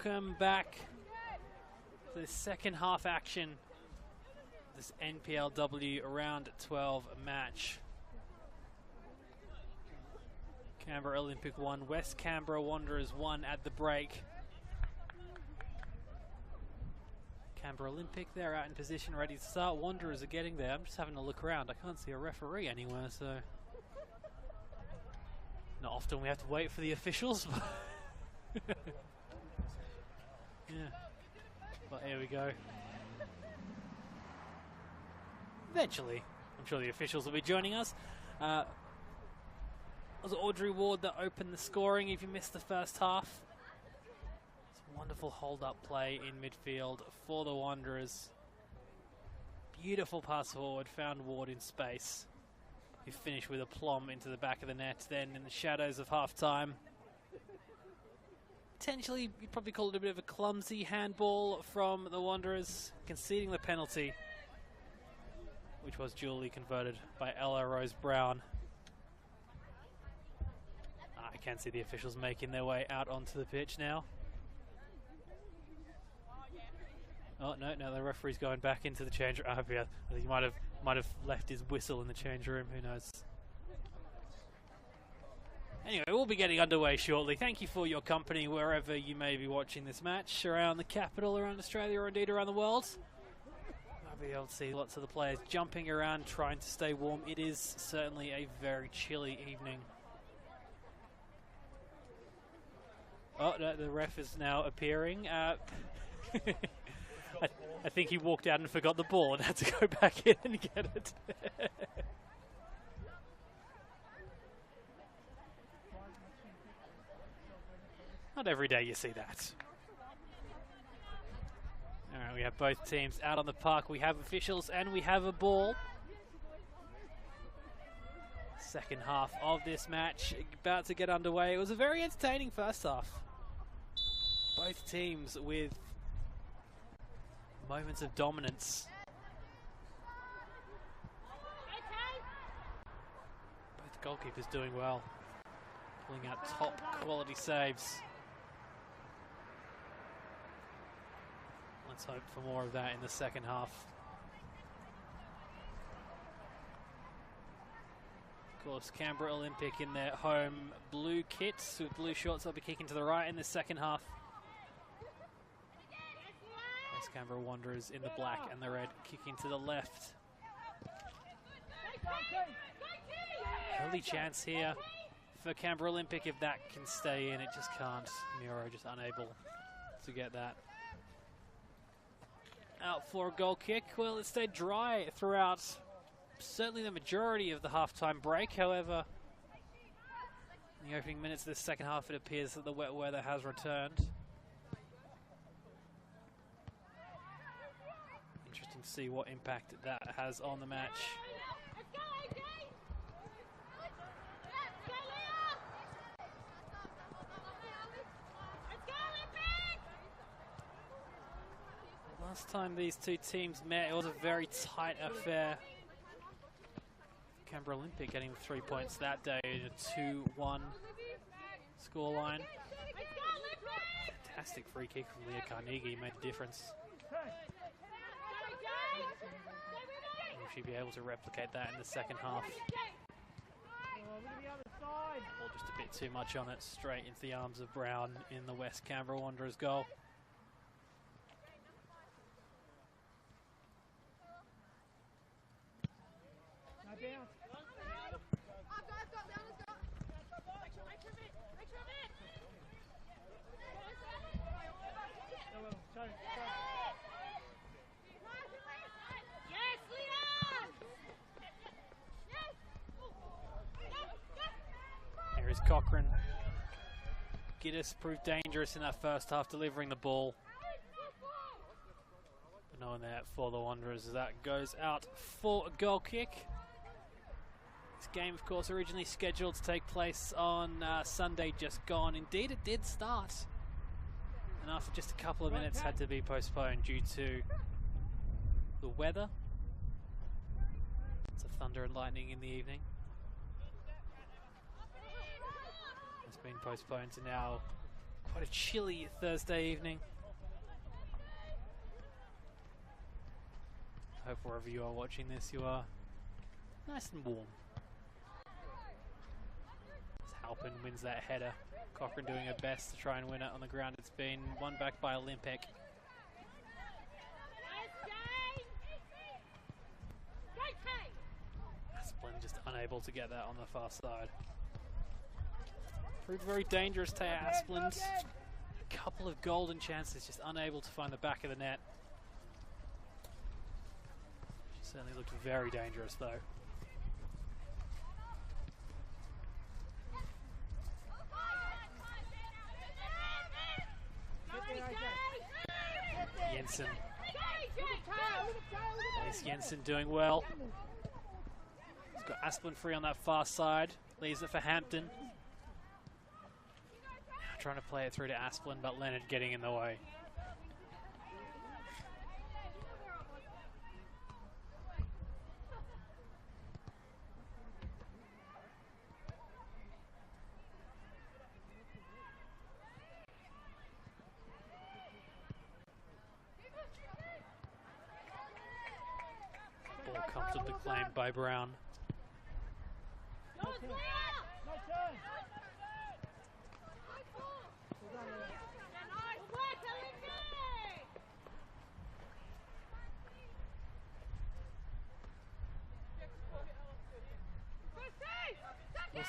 S1: welcome back to the second half action. This NPLW Round 12 match. Canberra Olympic 1, West Canberra Wanderers 1 at the break. Canberra Olympic, they're out in position, ready to start. Wanderers are getting there. I'm just having a look around. I can't see a referee anywhere, so not often we have to wait for the officials. Yeah, but here we go. Eventually, I'm sure the officials will be joining us. It was Audrey Ward that opened the scoring if you missed the first half. It's a wonderful hold-up play in midfield for the Wanderers. Beautiful pass forward, found Ward in space. He finished with a plumb into the back of the net. Then in the shadows of half-time, potentially, you'd probably call it a bit of a clumsy handball from the Wanderers, conceding the penalty, which was duly converted by Ella Rose Brown. I can see the officials making their way out onto the pitch now. Oh no, the referee's going back into the change room. I think he might have left his whistle in the change room. Who knows? Anyway, we'll be getting underway shortly. Thank you for your company wherever you may be watching this match, around the capital, around Australia, or indeed around the world. I'll be able to see lots of the players jumping around, trying to stay warm. It is certainly a very chilly evening. Oh, no, the ref is now appearing. I think he walked out and forgot the ball and had to go back in and get it. Not every day you see that. All right, we have both teams out on the park. We have officials and we have a ball. Second half of this match about to get underway. It was a very entertaining first half. Both teams with moments of dominance. Both goalkeepers doing well, pulling out top quality saves. Let's hope for more of that in the second half. Of course, Canberra Olympic in their home blue kits with blue shorts. They'll be kicking to the right in the second half. West Canberra Wanderers in the black and the red, kicking to the left. Early chance here for Canberra Olympic. If that can stay in, it just can't. Miro just unable to get that. Out for a goal kick. Well, it stayed dry throughout certainly the majority of the halftime break. However, in the opening minutes of the second half, it appears that the wet weather has returned. Interesting to see what impact that has on the match. Last time these two teams met, it was a very tight affair. Canberra Olympic getting 3 points that day, a 2-1 scoreline. Fantastic free kick from Leah Carnegie, made a difference. Will she be able to replicate that in the second half? Or just a bit too much on it, straight into the arms of Brown in the West Canberra Wanderers goal. Here is Cochrane. Giddis proved dangerous in that first half, delivering the ball. But no one there for the Wanderers as that goes out for a goal kick. This game, of course, originally scheduled to take place on Sunday just gone. Indeed, it did start. And after just a couple of minutes, had to be postponed due to the weather. It's a thunder and lightning in the evening. It's been postponed to now Quite a chilly Thursday evening. Hope wherever you are watching this, you are nice and warm. As Halpin wins that header. Cochrane doing her best to try and win it on the ground. It's been won back by Olympic. Asplin just unable to get that on the far side. Proved very dangerous, Taya Asplin. A couple of golden chances, just unable to find the back of the net. She certainly looked very dangerous though. Jensen. Ace Jensen doing well. He's got Asplin free on that far side. Leaves it for Hampton. Trying to play it through to Asplin, but Leonard getting in the way. Ball comfortably claimed by Brown.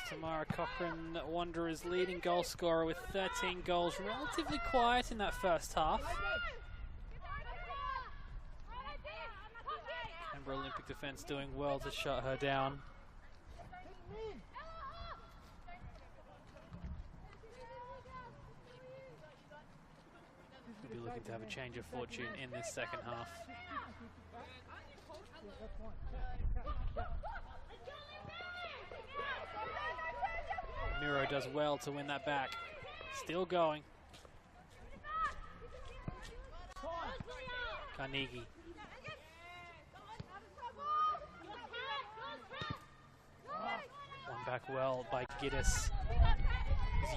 S1: Tamara Cochrane, Wanderers leading goal scorer with 13 goals. Relatively quiet in that first half. Canberra Olympic defence doing well to shut her down. We'll be looking to have a change of fortune in this second half. Miro does well to win that back. Still going. Carnegie. One back well by Giddis.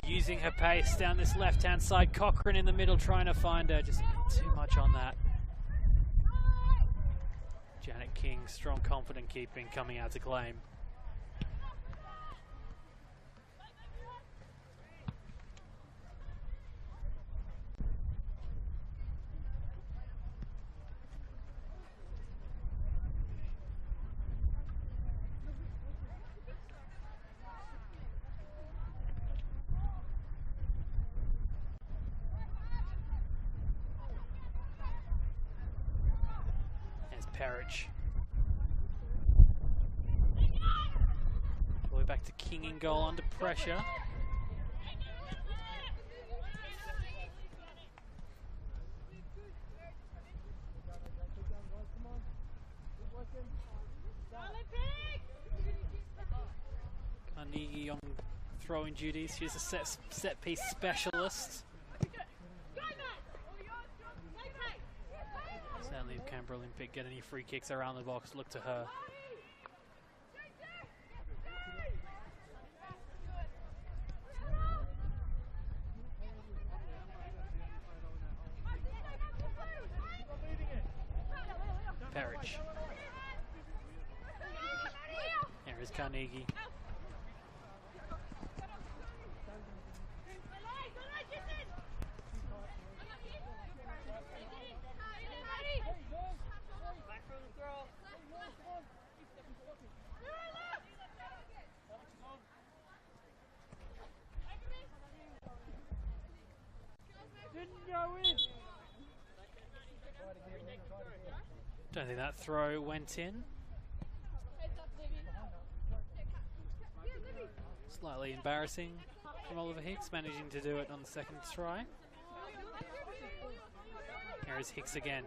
S1: He's using her pace down this left-hand side. Cochrane in the middle trying to find her. Just too much on that. Janet King, strong, confident keeping coming out to claim. Parrish. All the way back to King in goal under pressure. Carnegie on throwing duties. She's a set piece specialist. Certainly if Canberra Olympic get any free kicks around the box, look to her. Parrish. There is Carnegie. Don't think that throw went in. Slightly embarrassing from Oliver Hicks, managing to do it on the second try. Here is Hicks again.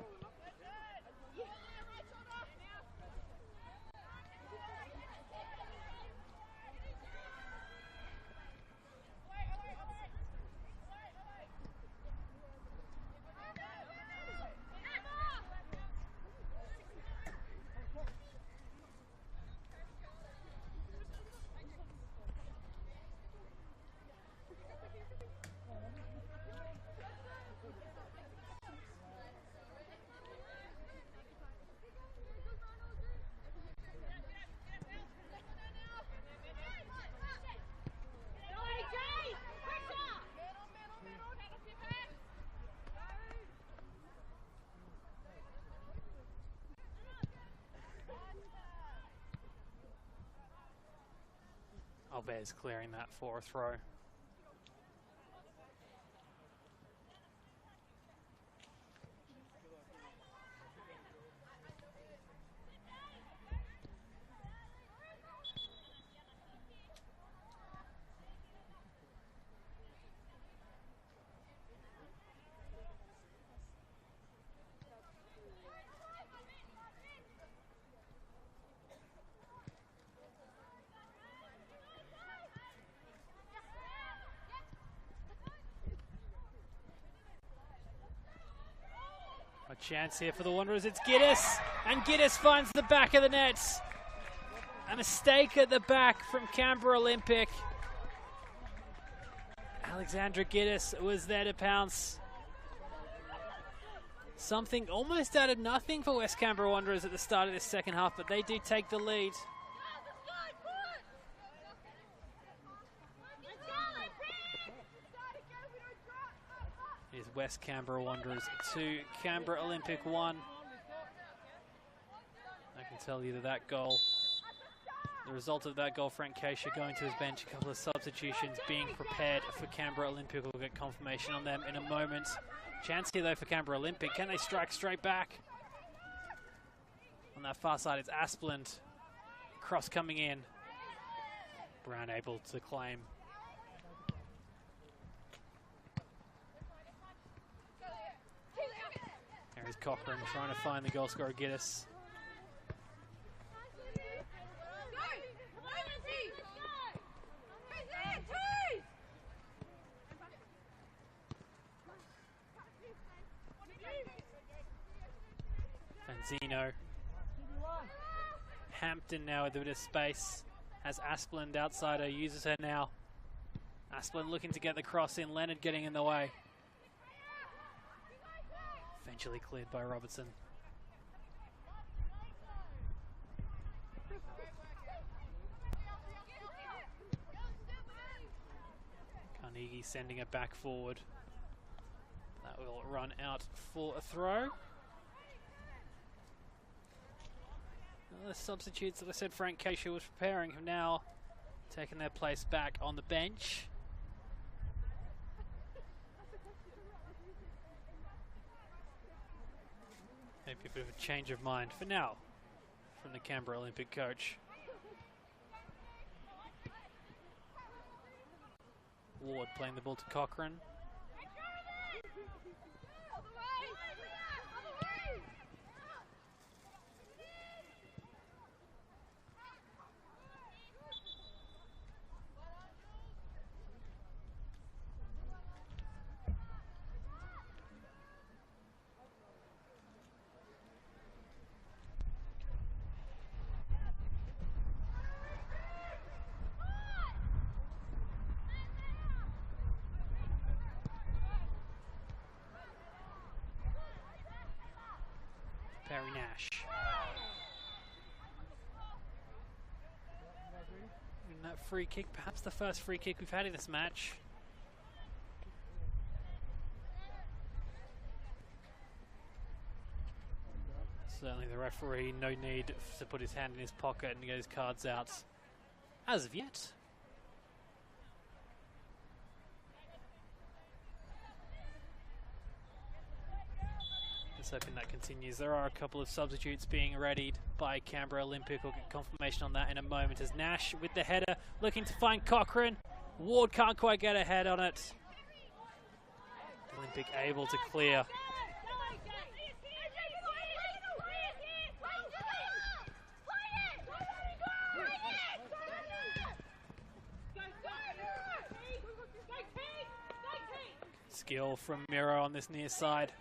S1: Albert's clearing that for a throw. A chance here for the Wanderers. It's Giddis, and Giddis finds the back of the net. A mistake at the back from Canberra Olympic. Alexandra Giddis was there to pounce. Something almost out of nothing for West Canberra Wanderers at the start of this second half, but they do take the lead. Is West Canberra Wanderers 2, Canberra Olympic 1. I can tell you that goal, the result of that goal, Frank Keisha going to his bench, a couple of substitutions being prepared for Canberra Olympic. We'll get confirmation on them in a moment. Chance here though for Canberra Olympic. Can they strike straight back? On that far side it's Asplund. Cross coming in. Brown able to claim. There's Cochrane trying to find the goal scorer, Giddis. Fanzino. Hampton now with a bit of space. Has Asplund outside her, uses her now. Asplund looking to get the cross in, Leonard getting in the way. Eventually cleared by Robertson. Carnegie sending it back forward. That will run out for a throw. The substitutes that I said Frank Keisha was preparing have now taken their place back on the bench. Maybe a bit of a change of mind for now from the Canberra Olympic coach. Ward playing the ball to Cochrane. Barry Nash. And that free kick, perhaps the first free kick we've had in this match. Certainly the referee, no need to put his hand in his pocket and get his cards out as of yet. Hoping that continues. There are a couple of substitutes being readied by Canberra Olympic. We'll get confirmation on that in a moment as Nash with the header looking to find Cochrane. Ward can't quite get a head on it. Olympic able to clear. Skill from Miro on this near side.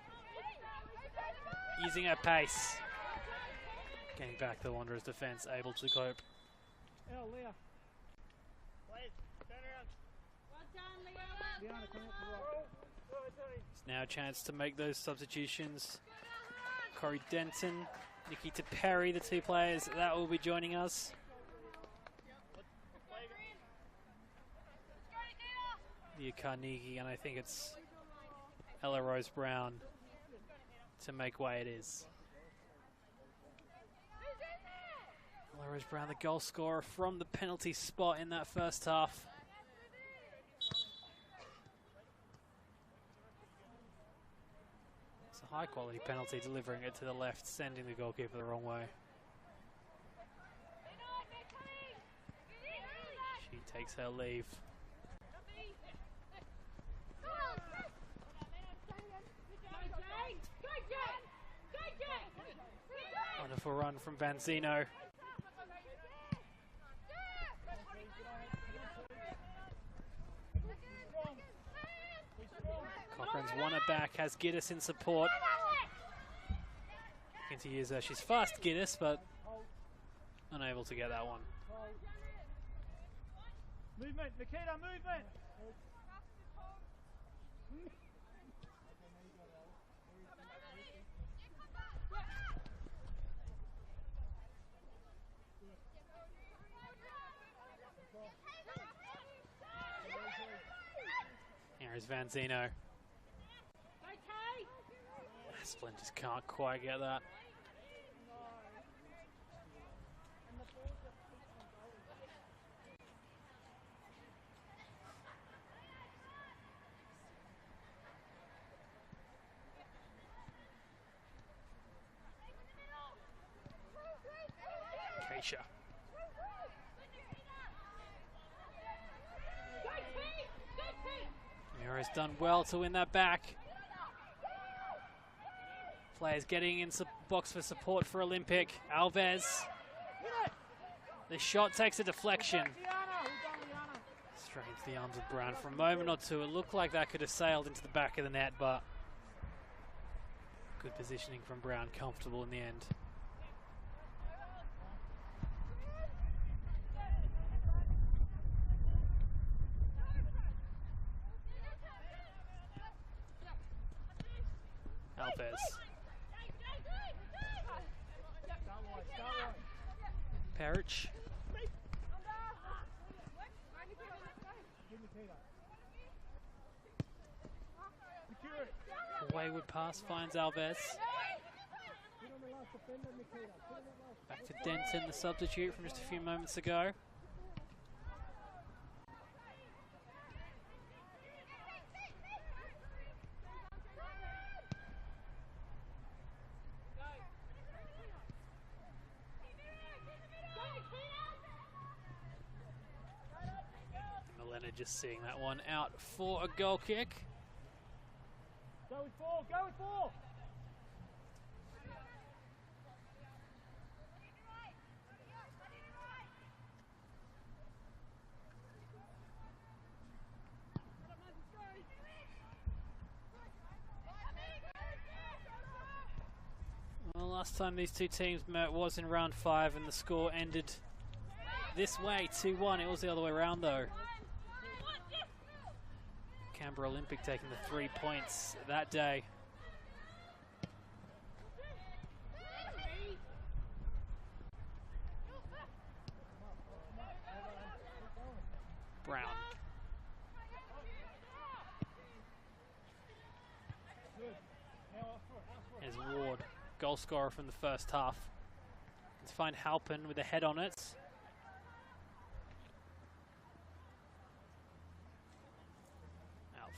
S1: Using her pace. Getting back the Wanderers defence, able to cope. It's now a chance to make those substitutions. Corey Denton, Nikita Perry, the two players that will be joining us. The Carnegie, and I think it's Ella Rose Brown to make way it is. Rose Brown, the goal scorer from the penalty spot in that first half. It's a high quality penalty, delivering it to the left, sending the goalkeeper the wrong way. She takes her leave. Wonderful run from Banzino. Cochrane's won it back, has Giddis in support. Looking to use her. She's fast, Giddis, but unable to get that one.
S2: Movement, Nikita, movement!
S1: Here is Vanzino. Asplin just can't quite get that. Keisha. Mira's done well to win that back. Players getting in box for support for Olympic. Alves. The shot takes a deflection. Straight into the arms of Brown. For a moment or two, it looked like that could have sailed into the back of the net, but good positioning from Brown, comfortable in the end. Alves. Perich. Wayward pass finds Alves. Back to Denton, the substitute from just a few moments ago. Just seeing that one out for a goal kick.
S2: Go with four, go with four!
S1: Well, last time these two teams met was in round 5 and the score ended this way, 2-1. It was the other way around though. Canberra Olympic taking the 3 points that day. Brown. Here's Ward, goal scorer from the first half. Let's find Halpin with a head on it.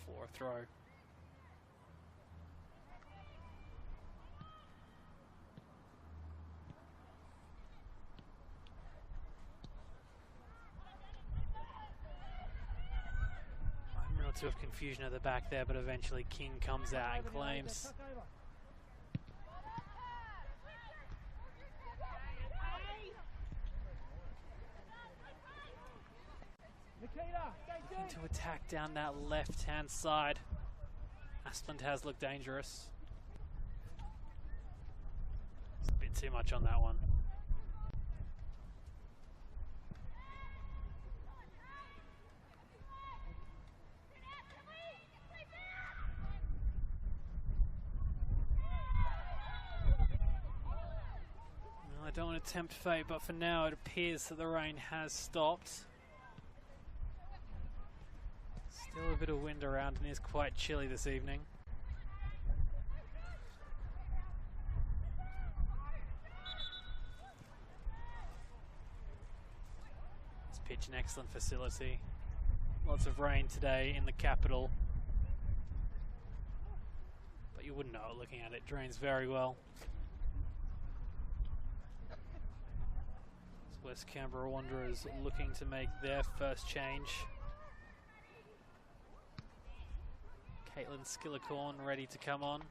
S1: For a throw. A minute or two of confusion at the back there, but eventually King comes out and claims. Looking to attack down that left-hand side. Asplund has looked dangerous. It's a bit too much on that one. Well, I don't want to tempt fate, but for now it appears that the rain has stopped. Still a bit of wind around and it's quite chilly this evening. pitch, an excellent facility. Lots of rain today in the capital. But you wouldn't know it looking at it. Drains very well. West Canberra Wanderers looking to make their first change. Caitlin Skillicorn ready to come on.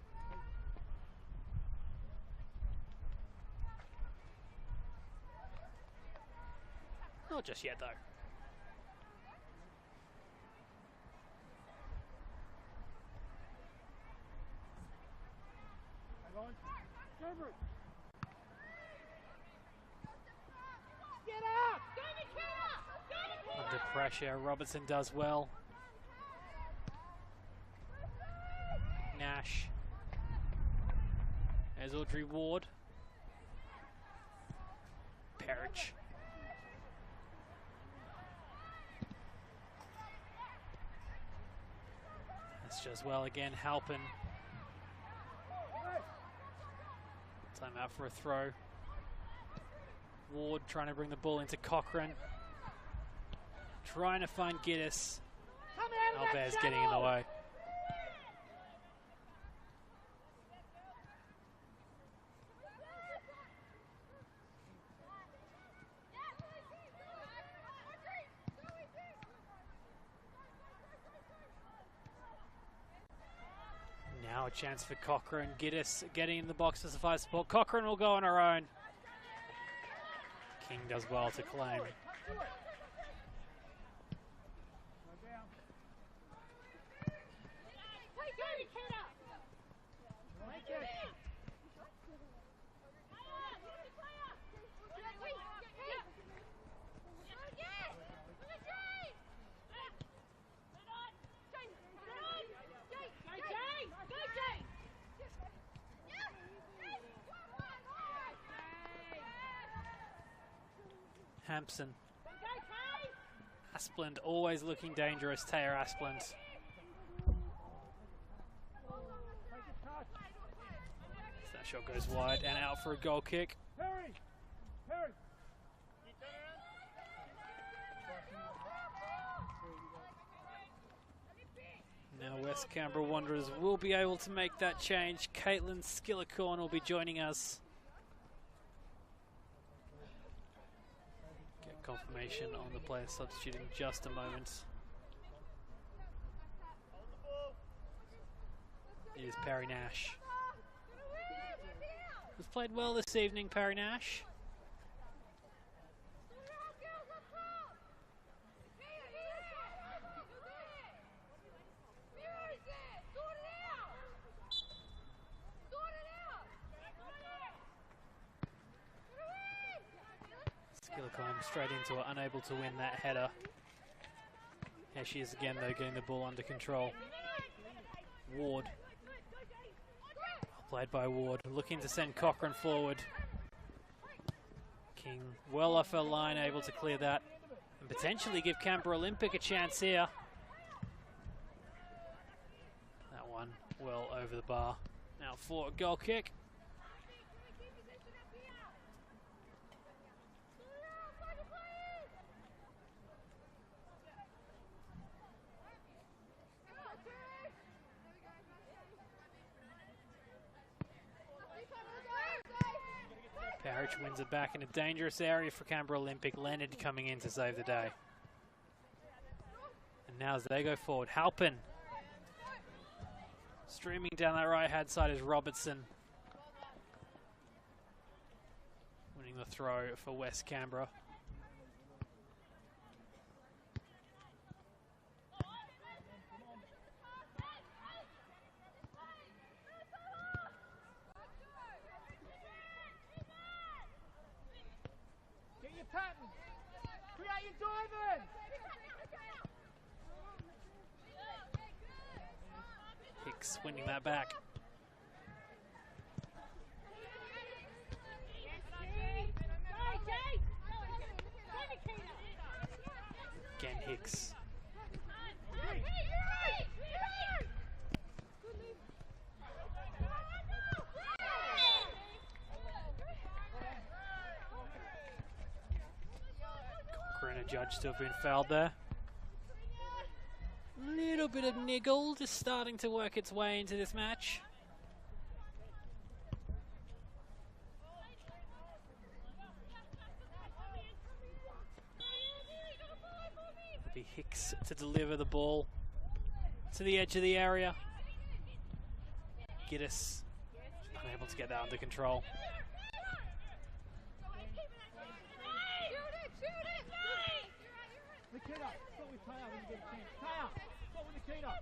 S1: Not just yet though. Under pressure, Robertson does well. Nash. There's Audrey Ward. Perich. That's just well again, Halpin. Time out for a throw. Ward trying to bring the ball into Cochrane. Trying to find Giddis. Albert's getting in the way. Now a chance for Cochrane. Giddis getting in the box to supply support. Cochrane will go on her own. King does well to claim. Hampson. Asplund always looking dangerous, Taya Asplund. That shot goes wide and out for a goal kick. Now West Canberra Wanderers will be able to make that change. Caitlin Skillicorn will be joining us. Confirmation on the player substitute in just a moment. It is Perry Nash. Who's played well this evening, Perry Nash. Skillicorn straight into it, unable to win that header. Here she is again though, getting the ball under control. Ward. Well played by Ward, looking to send Cochrane forward. King well off her line, able to clear that and potentially give Canberra Olympic a chance here. That one well over the bar. Now for a goal kick. Parrish wins it back in a dangerous area for Canberra Olympic. Leonard coming in to save the day. And now as they go forward, Halpin. Streaming down that right-hand side is Robertson. Winning the throw for West Canberra. Hicks winning that back. Again Hicks. judged to have been fouled there. Little bit of niggle just starting to work its way into this match. It'll be Hicks to deliver the ball to the edge of the area. Giddis unable to get that under control.
S2: Nikita, stop with Taya when you get a chance. Taya, stop with Nikita.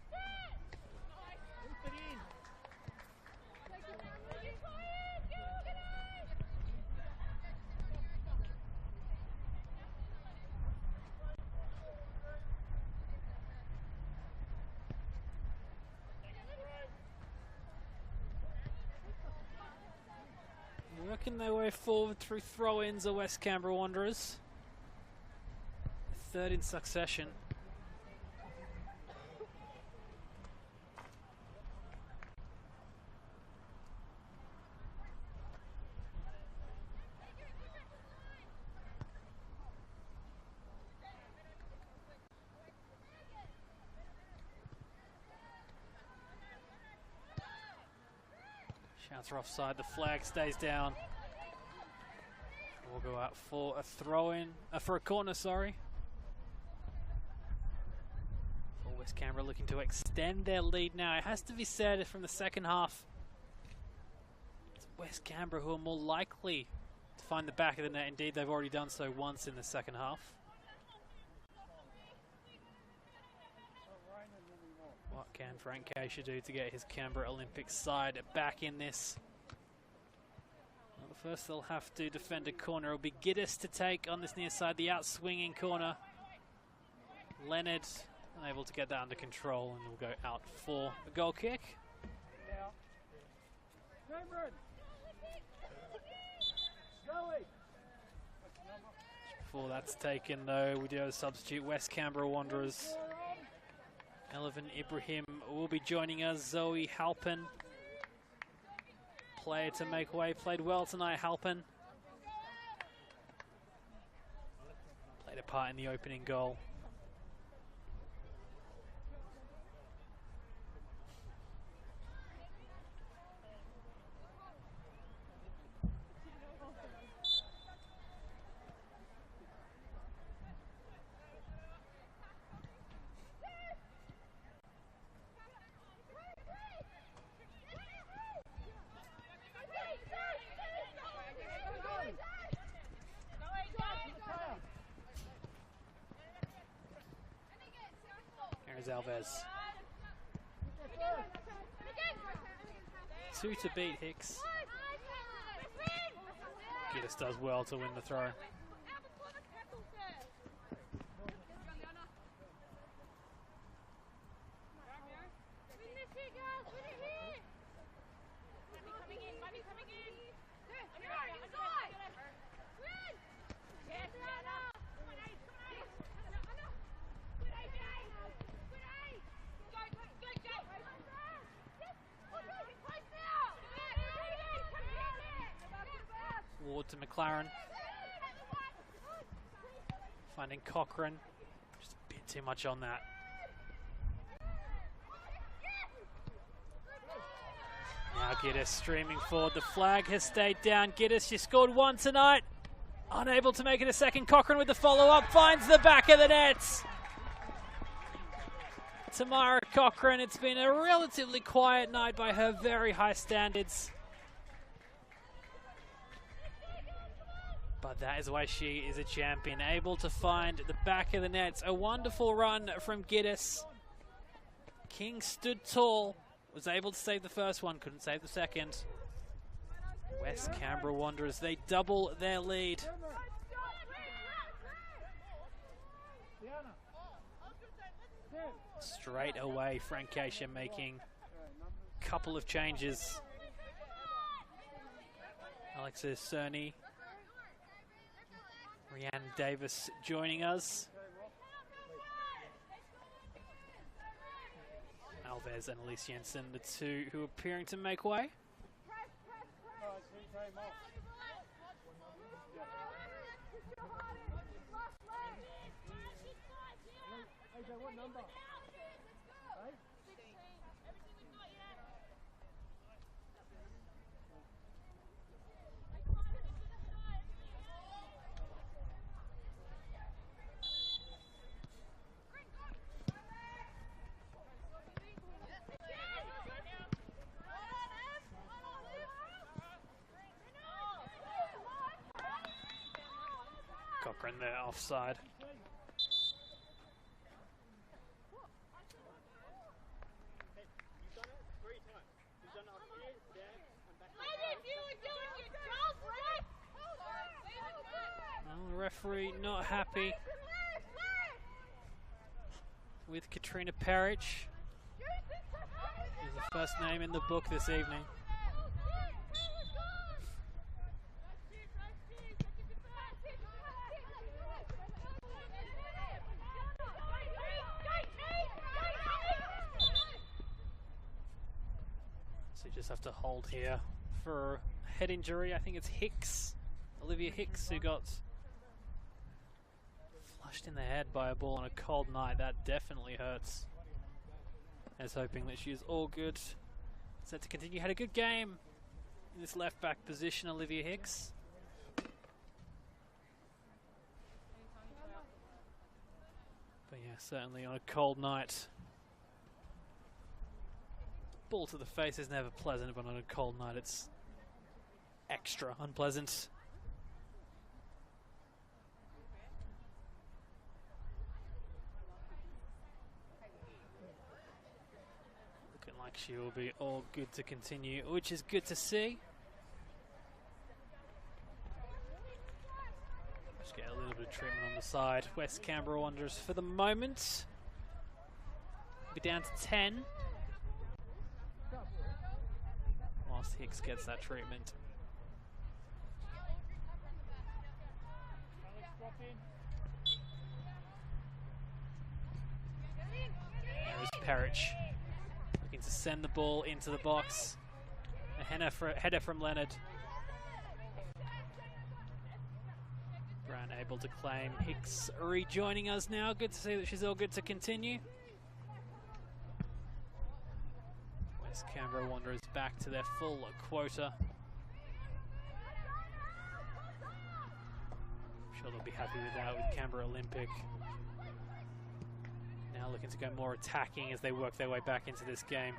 S2: Lift it in.
S1: Working their way forward through throw-ins of West Canberra Wanderers. Third in succession. Shouts are offside, the flag stays down. We'll go out for a throw-in, for a corner, sorry. For West Canberra looking to extend their lead now. It has to be said from the second half, it's West Canberra who are more likely to find the back of the net. Indeed, they've already done so once in the second half. What can Frank Keisha do to get his Canberra Olympic side back in this? Well, first they'll have to defend a corner. It'll be Giddis to take on this near side, the out-swinging corner. Leonard unable to get that under control, and will go out for a goal kick. Before that's taken though, we do have a substitute. West Canberra Wanderers. Elvin Ibrahim will be joining us. Zoe Halpin, player to make way. Played well tonight, Halpin. Played a part in the opening goal. Alves. 2 to beat Hicks. Giddis does well to win the throw. Ward to McLaren. Finding Cochrane. Just a bit too much on that. Now Giddis streaming forward. The flag has stayed down. Giddis, she scored one tonight. Unable to make it a second. Cochrane with the follow-up. Finds the back of the nets. Tamara Cochrane. It's been a relatively quiet night by her very high standards. But that is why she is a champion. Able to find the back of the nets. A wonderful run from Giddis. King stood tall. Was able to save the first one. Couldn't save the second. West Canberra Wanderers, they double their lead. Straight away, Frank Keisha making a couple of changes. Alexis Cerny. Rhiannon Davis joining us. Alves and Elise Jensen, the two who are appearing to make way.
S2: What number? Right?
S1: Cochran there, offside. Well, the referee not happy with Katrina Parrish. She's the first name in the book this evening. So you just have to hold here for a head injury. I think it's Hicks, Olivia Hicks, who got flushed in the head by a ball on a cold night. That definitely hurts. I was hoping that she is all good. Set to continue. Had a good game in this left back position, Olivia Hicks. But yeah, certainly on a cold night, ball to the face is never pleasant, but on a cold night it's extra unpleasant. Looking like she will be all good to continue, which is good to see. Just get a little bit of treatment on the side. West Canberra Wanderers for the moment. Be down to 10. Whilst Hicks gets that treatment. There is Parrish looking to send the ball into the box. A header from Leonard. Brown able to claim. Hicks rejoining us now. Good to see that she's all good to continue. West Canberra Wanderers back to their full quota. I'm sure they'll be happy with that with Canberra Olympic. Now looking to go more attacking as they work their way back into this game.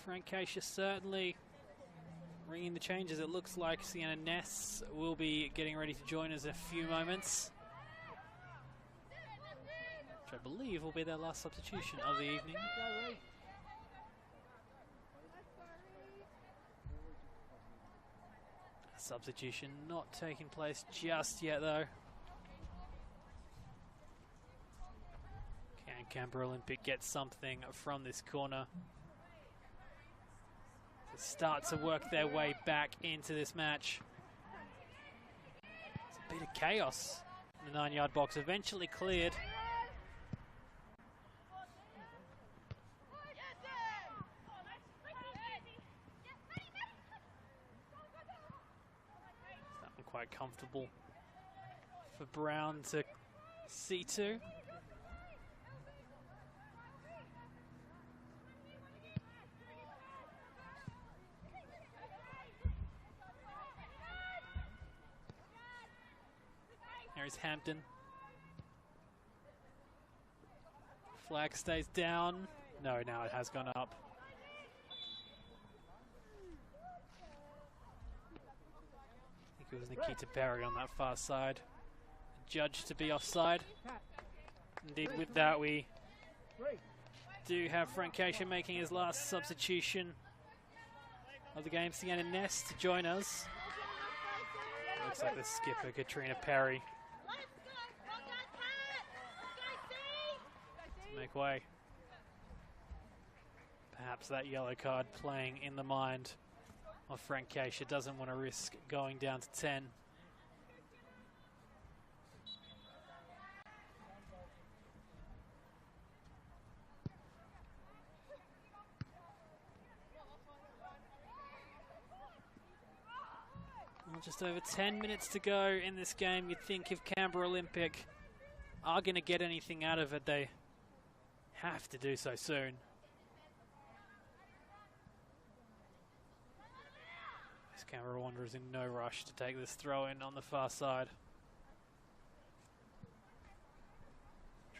S1: Francesca certainly ringing the changes. It looks like Sienna Ness will be getting ready to join us in a few moments, which I believe will be their last substitution of the evening. Substitution not taking place just yet though. Can Canberra Olympic get something from this corner? Start to work their way back into this match. It's a bit of chaos in the 9-yard box, eventually cleared. It's that one quite comfortable for Brown to see to. There's Hampton. Flag stays down. No, now it has gone up. I think it was Nikita Perry on that far side. Judged to be offside. Indeed, with that we do have Francesca making his last substitution of the game. Sienna Ness to join us. Looks like the skipper, Katrina Perry, to make way. Perhaps that yellow card playing in the mind of Francesca. Doesn't want to risk going down to 10. Well, just over 10 minutes to go in this game. You'd think if Canberra Olympic are going to get anything out of it, they have to do so soon. This Canberra Wanderers in no rush to take this throw in on the far side.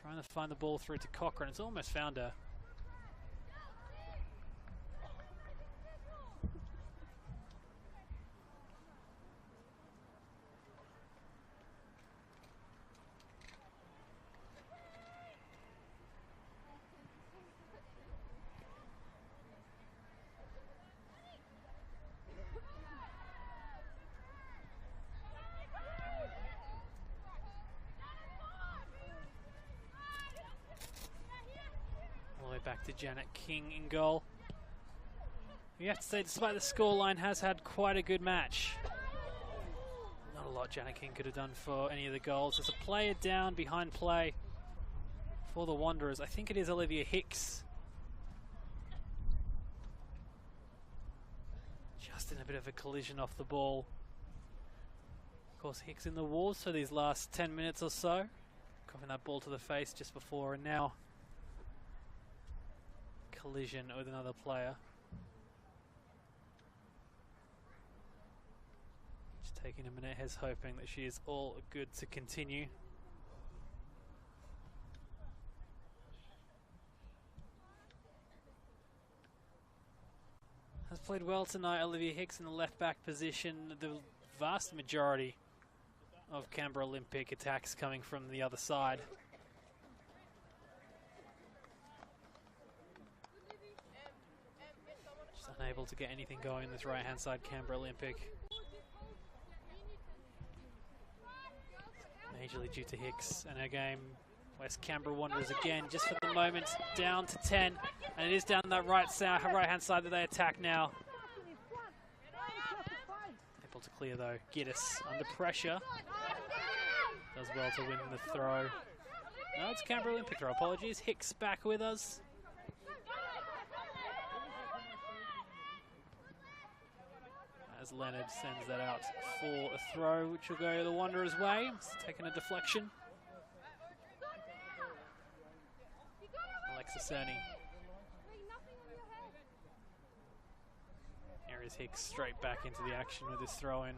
S1: Trying to find the ball through to Cochrane. It's almost found her. Back to Janet King in goal. You have to say, despite the scoreline, has had quite a good match. Not a lot Janet King could have done for any of the goals. There's a player down behind play for the Wanderers. I think it is Olivia Hicks. Just in a bit of a collision off the ball. Of course, Hicks in the wars for these last 10 minutes or so. Coughing that ball to the face just before, and now collision with another player. Just taking a minute, Hez hoping that she is all good to continue. Has played well tonight, Olivia Hicks in the left back position. The vast majority of Canberra Olympic attacks coming from the other side. Unable to get anything going in this right-hand side Canberra Olympic. Majorly due to Hicks and her game. West Canberra Wanderers again, just for the moment, down to 10. And it is down that right-hand side that they attack now. Able to clear though. Giddis under pressure. Does well to win the throw. No, it's Canberra Olympic throw. Apologies. Hicks back with us. As Leonard sends that out for a throw, which will go the Wanderers' way. It's taking a deflection. Alexa Cerny. Here is Hicks straight back into the action with his throw in.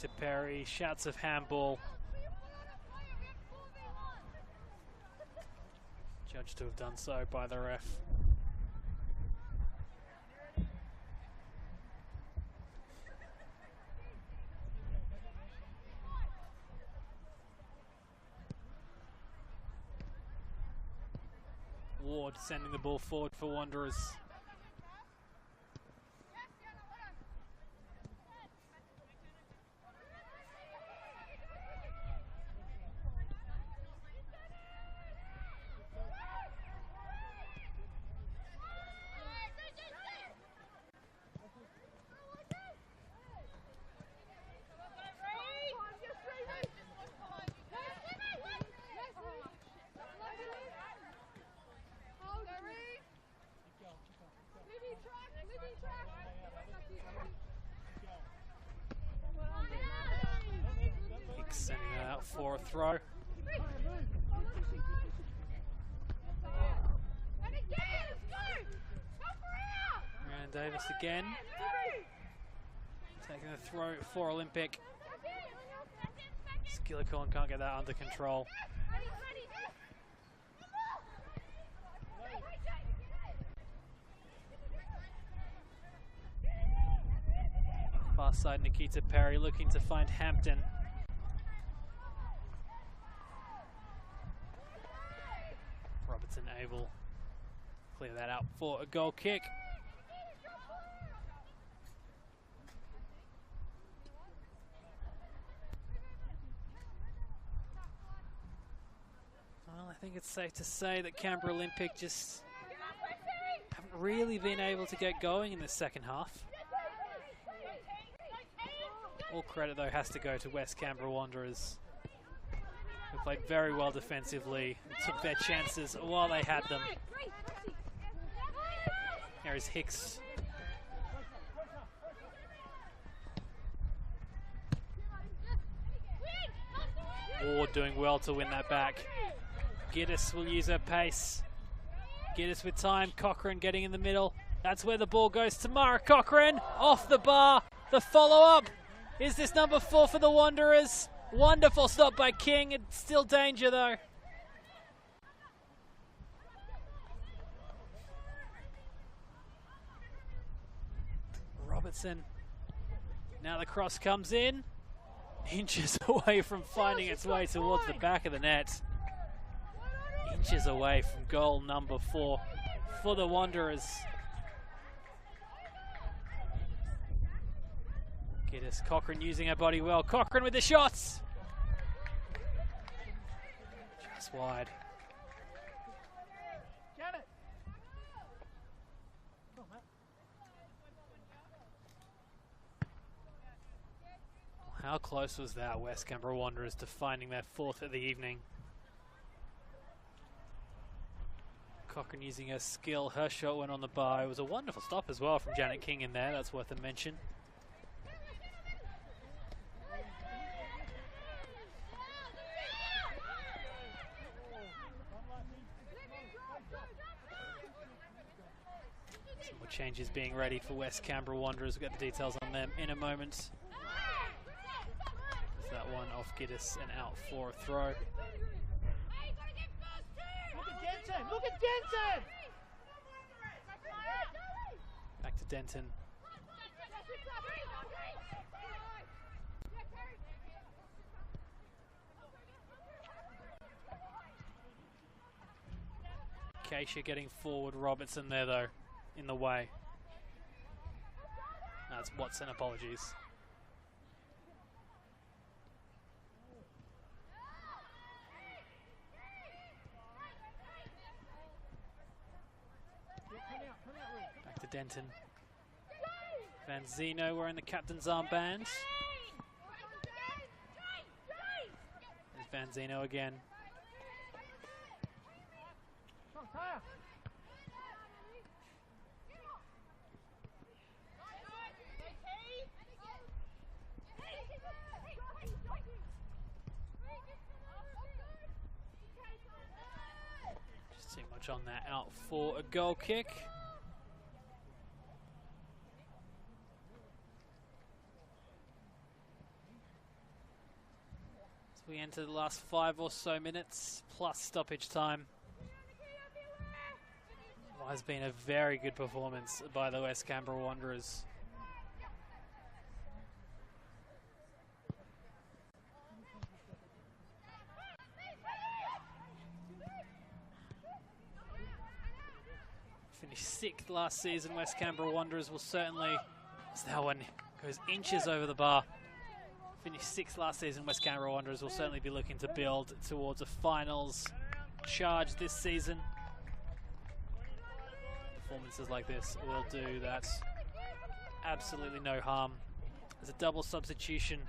S1: To Perry, shouts of handball. Judged to have done so by the ref. Ward sending the ball forward for Wanderers. Sending that out for a throw. Ryan Davis again. Taking the throw for Olympic. Skillicorn can't get that under control. Far side Nikita Perry looking to find Hampton. Robertson able to clear that out for a goal kick. Well, I think it's safe to say that Canberra Olympic just haven't really been able to get going in the second half. All credit, though, has to go to West Canberra Wanderers, who played very well defensively and took their chances while they had them. Here is Hicks. Ward doing well to win that back. Giddis will use her pace. Giddis with time. Cochrane getting in the middle. That's where the ball goes to Mara Cochrane. Off the bar. The follow-up. Is this number 4 for the Wanderers? Wonderful stop by King. It's still danger, though. Robertson. Now the cross comes in. Inches away from finding its way towards the back of the net. Inches away from goal number 4 for the Wanderers. Giddis, Cochrane using her body well. Cochrane with the shots. Just wide.
S2: Janet. Come on, Matt.
S1: How close was that, West Canberra Wanderers, to finding their 4th of the evening? Cochrane using her skill. Her shot went on the bar. It was a wonderful stop as well from Janet King in there. That's worth a mention. Some more changes being ready for West Canberra Wanderers. We'll get the details on them in a moment. That one off Giddis and out for a throw.
S2: Look at Denton! Look at Denton!
S1: Back to Denton. Keisha getting forward. Robertson there, though, in the way. That's Watson, apologies. Back to Denton. Van Zeno wearing the captain's armband. There's Van Zeno again. Just too much on that, out for a goal kick. As we enter the last 5 or so minutes, plus stoppage time. Well, has been a very good performance by the West Canberra Wanderers. Finished 6th last season. West Canberra Wanderers will certainly, as that one goes inches over the bar. Finished 6th last season. West Canberra Wanderers will certainly be looking to build towards a finals charge this season. Performances like this will do that. Absolutely no harm. There's a double substitution.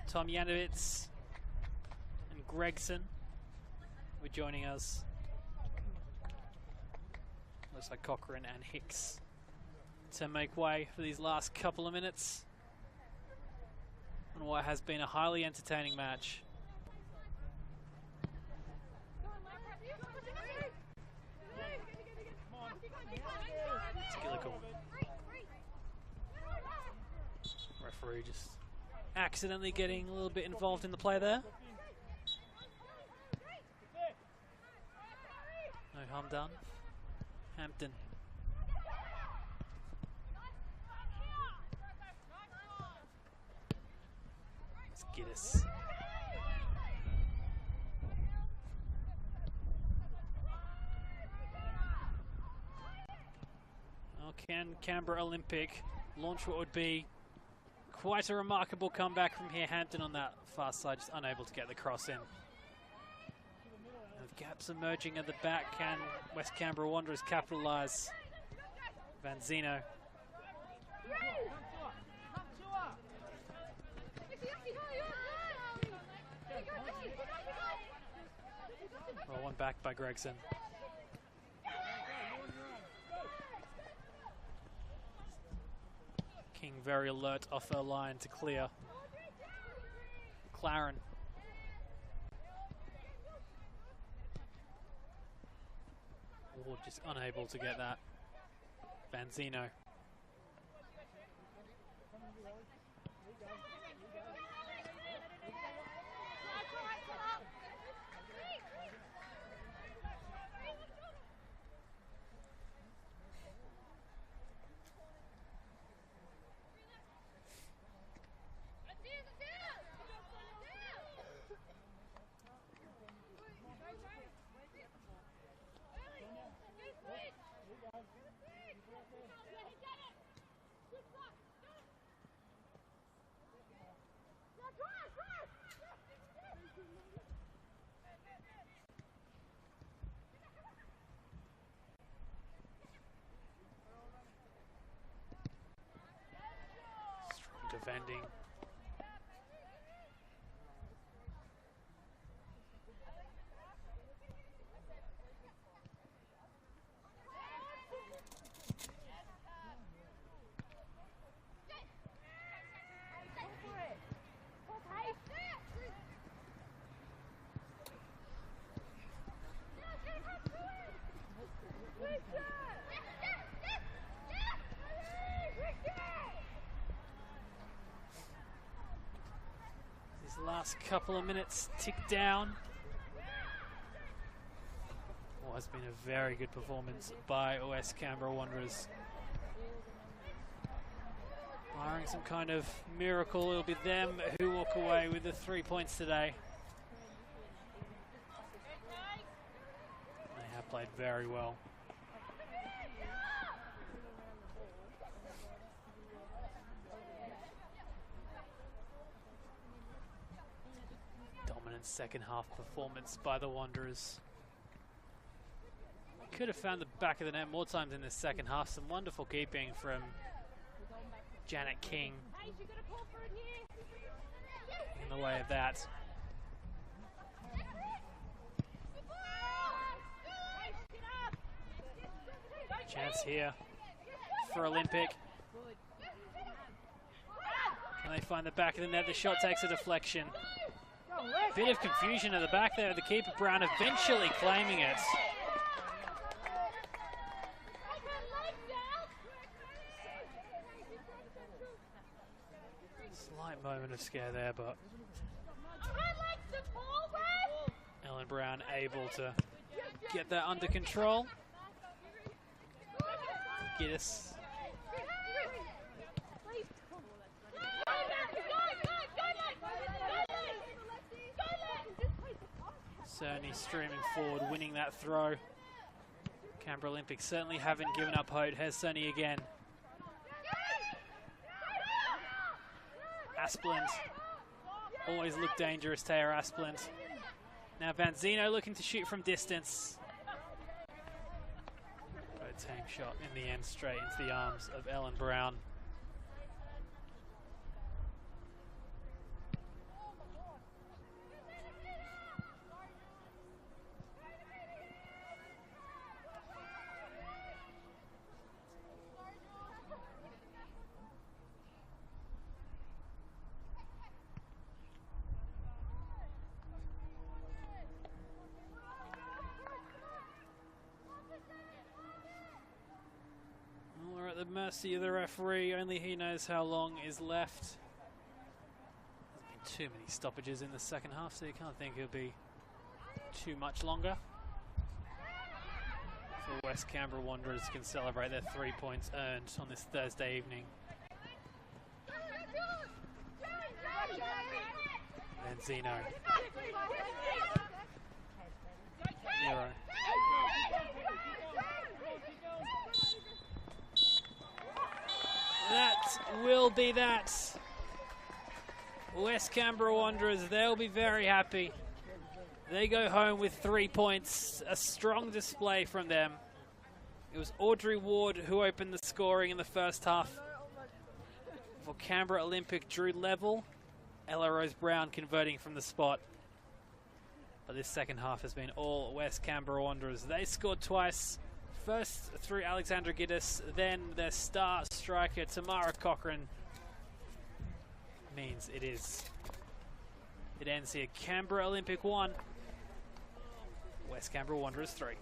S1: Tom Yanovitz and Gregson were joining us. Looks like Cochrane and Hicks to make way for these last couple of minutes on what has been a highly entertaining match. Referee just accidentally getting a little bit involved in the play there. No harm done. Hampton. Let's get us. Oh, can Canberra Olympic launch what would be quite a remarkable comeback from here? Hampton on that far side, just unable to get the cross in. With gaps emerging at the back, can West Canberra Wanderers capitalise? Van Zeno. Well, one back by Gregson. King very alert off her line to clear. McLaren. Ward just unable to get that. Vanzino. Strong defending. These last couple of minutes tick down. What has been a very good performance by West Canberra Wanderers. Barring some kind of miracle, it'll be them who walk away with the 3 points today. They have played very well. Dominant second half performance by the Wanderers. Could have found the back of the net more times in the second half. Some wonderful keeping from Janet King in the way of that. Chance here for Olympic. Can they find the back of the net? The shot takes a deflection. Bit of confusion at the back there. The keeper, Brown, eventually claiming it. Slight moment of scare there, but Ellen Brown able to get that under control. Giddis. Cerny streaming forward, winning that throw. Canberra Olympic certainly haven't given up hope. Here's Cerny again. Asplund. Always looked dangerous, Taya Asplund. Now Vanzino looking to shoot from distance. But a tame shot in the end, straight into the arms of Ellen Brown. The mercy of the referee, only he knows how long is left. There's been too many stoppages in the second half, so you can't think it'll be too much longer. So West Canberra Wanderers can celebrate their 3 points earned on this Thursday evening. Then Zeno. Nero. That will be that. West Canberra Wanderers, they'll be very happy. They go home with 3 points. A strong display from them. It was Audrey Ward who opened the scoring in the first half. For Canberra Olympic, Drew Level. Ella Rose Brown converting from the spot. But this second half has been all West Canberra Wanderers. They scored twice. First through Alexandra Giddis, then their star striker Tamara Cochran. Means it ends here. Canberra Olympic 1, West Canberra Wanderers 3.